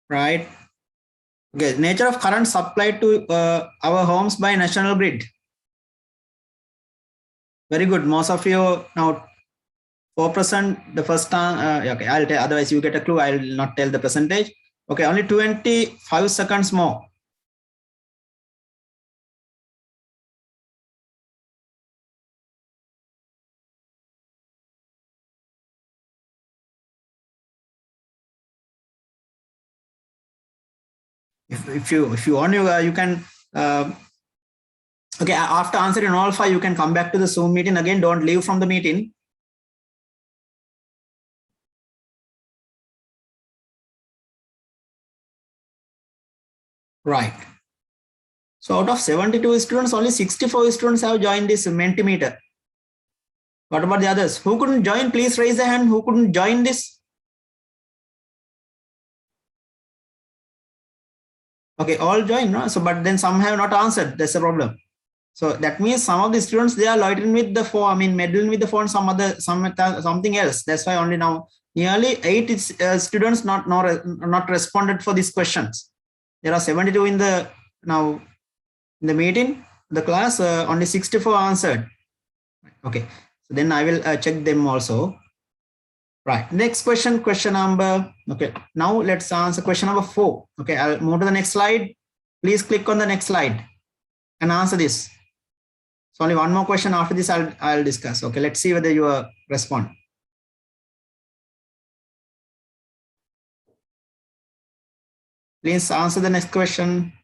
Right. Okay, nature of current supplied to our homes by national grid. Very good. Most of you now 4%. The first time. Okay, I'll tell. Otherwise, you get a clue. I'll not tell the percentage. Okay, only 25 seconds more. If you want, you can. Okay, after answering all 5, you can come back to the Zoom meeting again. Don't leave from the meeting. Right. So out of 72 students, only 64 students have joined this Mentimeter. What about the others? Who couldn't join? Please raise a hand. Who couldn't join this? Okay, all join, no? So, but then some have not answered. That's the problem. So that means some of the students, they are loitering with the phone. I mean, meddling with the phone. Something else. That's why only now nearly 8 students not responded for these questions. There are 72 in the now in the meeting, the class. Only 64 answered. Okay, so then I will check them also. Right. Next question, question number. Okay. Now let's answer question number 4. Okay. I'll move to the next slide. Please click on the next slide and answer this. So only one more question. After this, I'll discuss. Okay. Let's see whether you respond. Please answer the next question.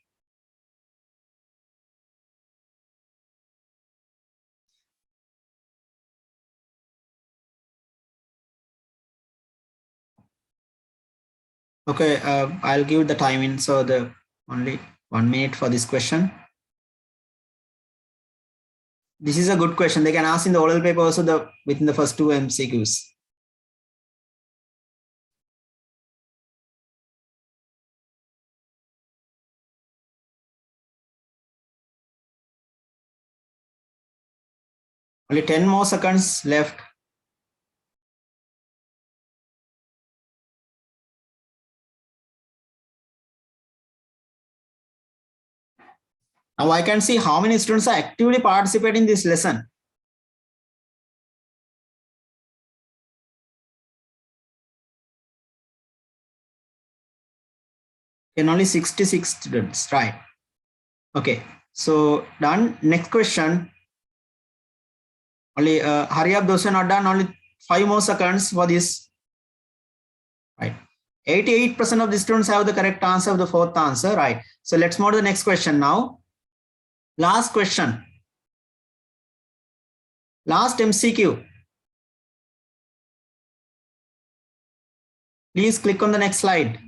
Okay. I'll give the timing. So the only 1 minute for this question. This is a good question. They can ask in the oral paper also within the first 2 MCQs. Only 10 more seconds left. Now I can see how many students are actively participating in this lesson. And only 66 students, right? Okay, so done. Next question. Only hurry up, those who are not done. Only 5 more seconds for this. Right. 88% of the students have the correct answer of the 4th answer. Right. So let's move to the next question now. Last question. Last MCQ. Please click on the next slide.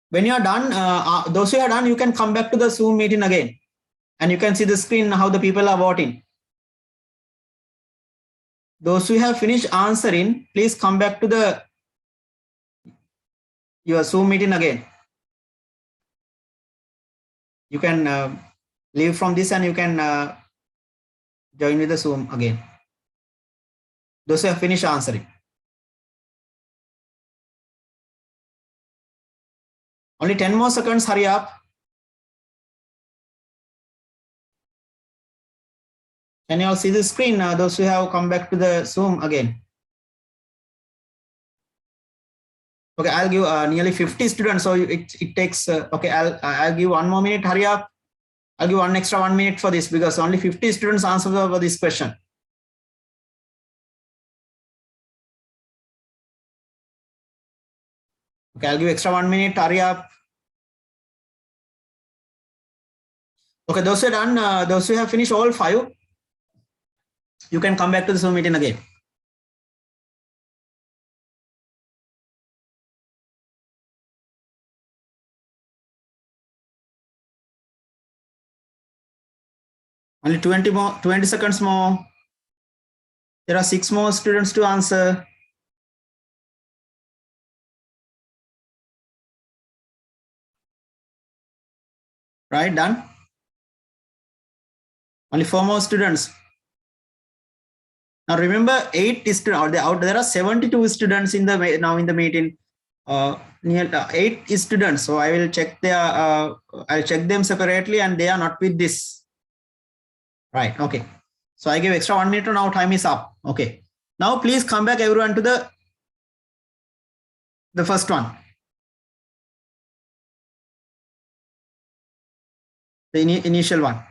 When you are done, those who are done, you can come back to the Zoom meeting again. And you can see the screen how the people are voting. Those who have finished answering, please come back to your Zoom meeting again. You can leave from this and you can join with the Zoom again. Those who have finished answering. Only 10 more seconds, hurry up. Can you all see the screen? Those who have come back to the Zoom again. Okay, I'll give nearly 50 students, so it takes, okay, I'll give 1 more minute, hurry up. I'll give extra 1 minute for this because only 50 students answered over this question. Okay, I'll give extra 1 minute, hurry up. Okay, those who are done, those who have finished all 5, you can come back to the Zoom meeting again. Only 20 seconds more. There are 6 more students to answer. Right, done. Only 4 more students. Now remember, 8 students there are 72 students in the meeting. Near 8 students. So I will check their I'll check them separately and they are not with this. Right, okay. So I give extra 1 minute, now time is up. Okay. Now please come back everyone to the first one. The initial one.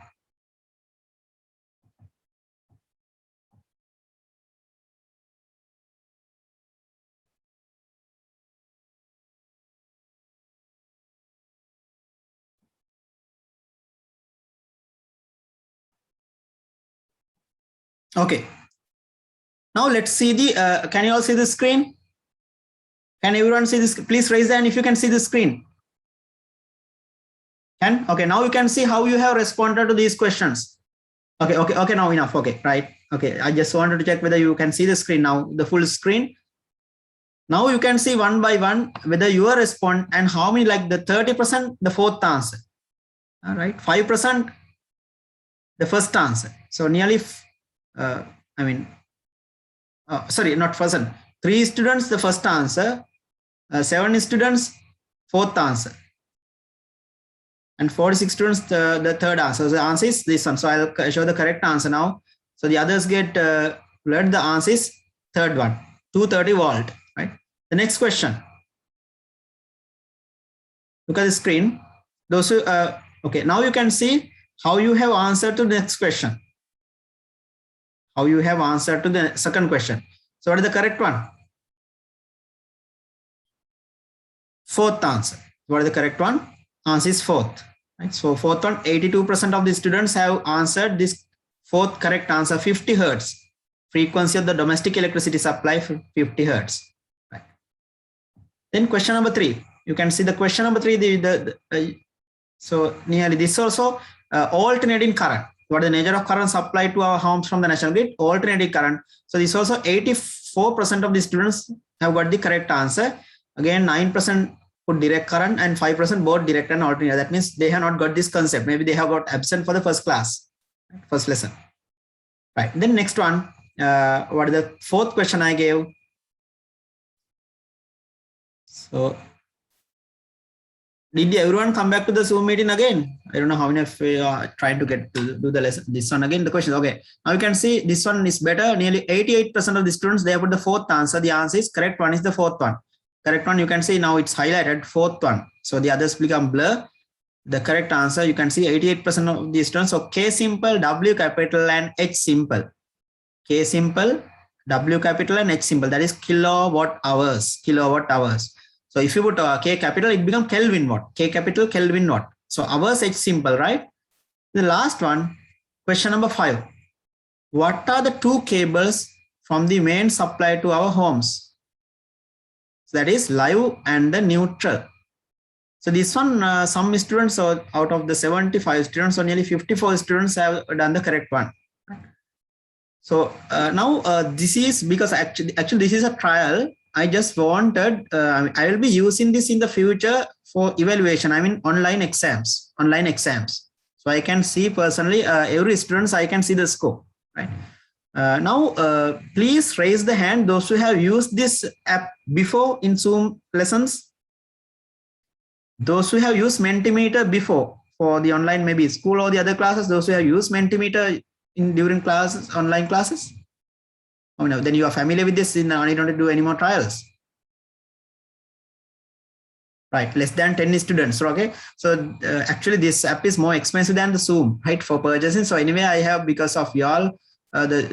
Okay. Now let's see the, can you all see the screen? Can everyone see this? Please raise the hand if you can see the screen. Can? Okay, now you can see how you have responded to these questions. Okay, now enough. Okay, right. Okay, I just wanted to check whether you can see the screen now, the full screen. Now you can see one by one whether you are respond and how many, like the 30%, the fourth answer. All right, 5%, the first answer. So nearly, sorry, not person. 3 students, the first answer. 7 students, fourth answer. And 46 students, the third answer. So the answer is this one. So I'll show the correct answer now. So the others get blurred. The answer is third one, 230 volt. Right. The next question. Look at the screen. Those who, okay, now you can see how you have answered to the next question. How you have answered to the second question. So what is the correct one? Fourth answer. What is the correct one? Answer is fourth. Right? So fourth one, 82% of the students have answered this fourth correct answer, 50 hertz. Frequency of the domestic electricity supply, 50 hertz. Right. Then question number 3. You can see the question number 3. So nearly this also alternating current. What is the nature of current supplied to our homes from the national grid? Alternating current. So this also 84% of the students have got the correct answer. Again, 9% put direct current and 5% both direct and alternating. That means they have not got this concept. Maybe they have got absent for the first class, first lesson. Right. Then next one, what is the fourth question I gave? So did everyone come back to the Zoom meeting again? I don't know how many of you are trying to get to do the lesson. This one again, the question. Okay. Now you can see this one is better. Nearly 88% of the students, they have put the fourth answer. The answer is correct one is the fourth one. Correct one, you can see now it's highlighted, fourth one. So the others become blur. The correct answer, you can see 88% of the students. So K simple, W capital and H simple. K simple, W capital and H simple. That is kilowatt hours. Kilowatt hours. So if you put K capital, it becomes Kelvin watt. K capital, Kelvin watt. So hours, H simple, right? The last one, question number 5. What are the 2 cables from the main supply to our homes? So that is live and the neutral. So this one, some students out of the 75 students, or nearly 54 students have done the correct one. So now this is because actually this is a trial. I just wanted, I will be using this in the future for evaluation. I mean online exams. So I can see personally every students, I can see the score, right? Now, please raise the hand those who have used this app before in Zoom lessons. Those who have used Mentimeter before for the online, maybe school or the other classes, those who have used Mentimeter during classes, online classes. Oh no, then you are familiar with this. You don't need to do any more trials. Right, less than 10 students. Okay, so actually this app is more expensive than the Zoom, right, for purchasing. So anyway, I have, because of y'all,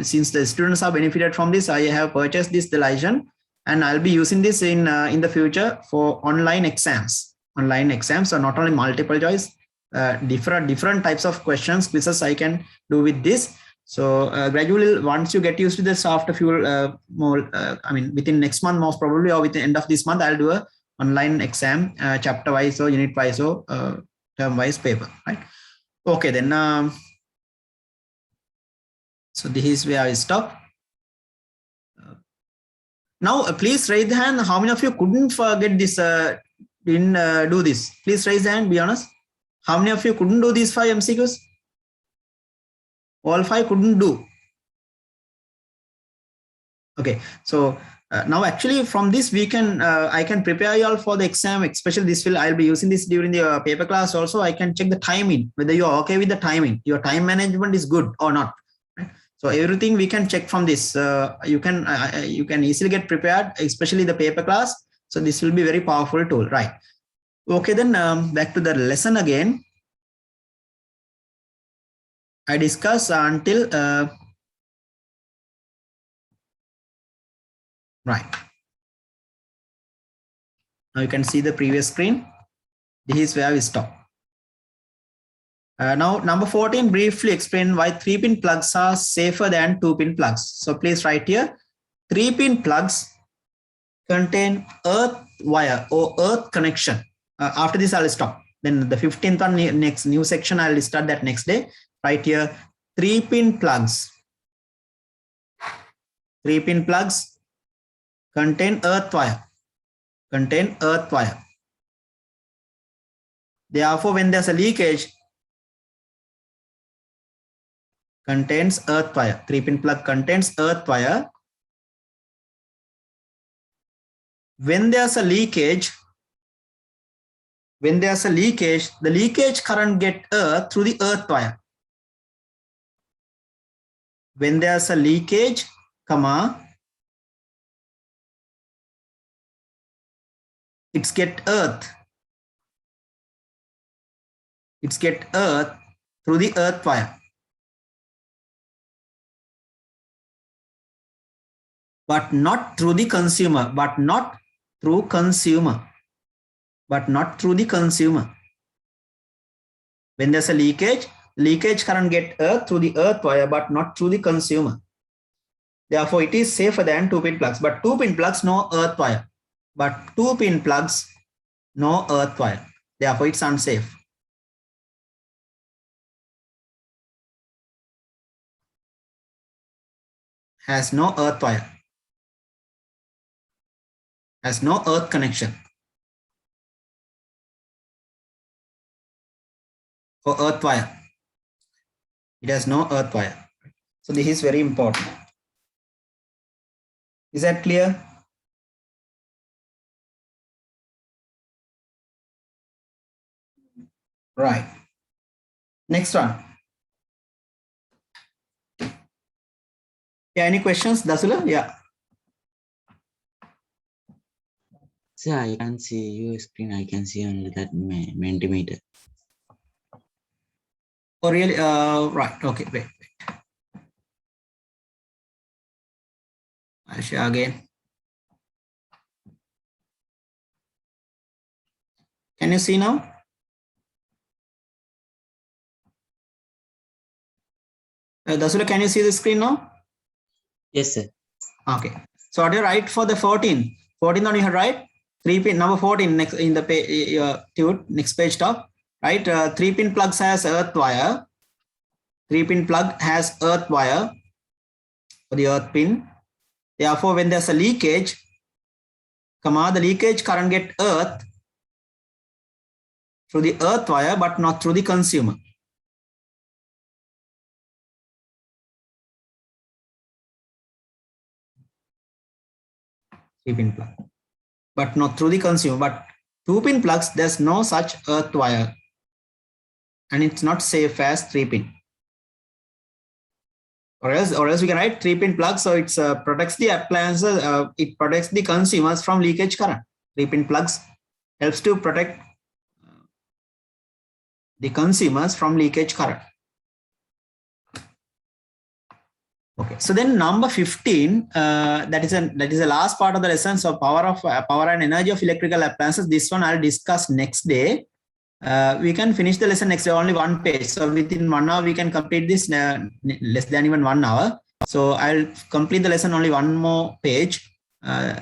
since the students are benefited from this, I have purchased this the license, and I'll be using this in the future for online exams. So not only multiple choice, different types of questions, quizzes I can do with this. So gradually, once you get used to this, after few more, I mean within next month most probably, or within end of this month, I'll do a online exam, chapter wise or unit wise or term wise paper, right? Okay, then so this is where I stop. Now please raise the hand. How many of you couldn't forget this? Didn't do this? Please raise the hand. Be honest. How many of you couldn't do these 5 MCQs? All 5 couldn't do. Okay, so now actually from this we can I can prepare you all for the exam, especially this I'll be using this during the paper class also. I can check the timing, whether you are okay with the timing, your time management is good or not. So everything we can check from this. You can easily get prepared, especially the paper class. So this will be very powerful tool, right? Okay, then back to the lesson again. I discussed until right. Now you can see the previous screen. This is where we stop. Now number 14, briefly explain why 3-pin plugs are safer than 2-pin plugs. So please write here, 3-pin plugs contain earth wire or earth connection. After this I'll stop. Then the 15th one, next new section, I'll start that next day. Right here, 3-pin plugs. 3-pin plugs contain earth wire. Therefore, when there's a leakage, contains earth wire. 3-pin plug contains earth wire. When there's a leakage, the leakage current get earth through the earth wire. When there's a leakage, it's get earth through the earth wire. But not through the consumer. When there's a leakage current get earth through the earth wire, but not through the consumer. Therefore, it is safer than 2-pin plugs. But 2-pin plugs, no earth wire. Therefore, it's unsafe. Has no earth wire. Has no earth connection. For earth wire. It has no earth wire. So this is very important. Is that clear? Right. Next one. Yeah, any questions, Dasula? Yeah. Sir, I can see your screen. I can see only that Mentimeter. Oh, really? Right. Okay. Wait. I'll share again. Can you see now? Dasula, can you see the screen now? Yes, sir. Okay. So what do you write for the 14? 14 on you have right? 3-pin, number 14, next in the next page top, right? 3-pin plugs has earth wire. 3-pin plug has earth wire for the earth pin. Therefore, when there's a leakage, the leakage current get earth through the earth wire, but not through the consumer. Three-pin plug, but not through the consumer. But 2-pin plugs, there's no such earth wire, and it's not safe as 3-pin. Or else we can write 3-pin plug, so it protects the appliances, it protects the consumers from leakage current. 3-pin plugs helps to protect the consumers from leakage current. Okay, so then number 15, that is the last part of the lesson. So power and energy of electrical appliances. This one I'll discuss next day. We can finish the lesson next day, only one page. So within 1 hour, we can complete this, less than even 1 hour. So I'll complete the lesson only one more page.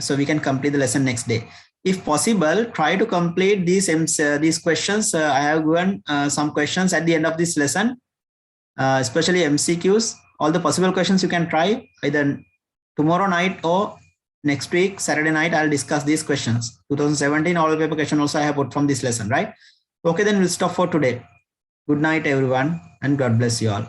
So we can complete the lesson next day. If possible, try to complete these questions. I have given some questions at the end of this lesson, especially MCQs. All the possible questions you can try either tomorrow night or next week, Saturday night. I'll discuss these questions. 2017 all paper question also I have put from this lesson, right? Okay, then we'll stop for today. Good night, everyone, and God bless you all.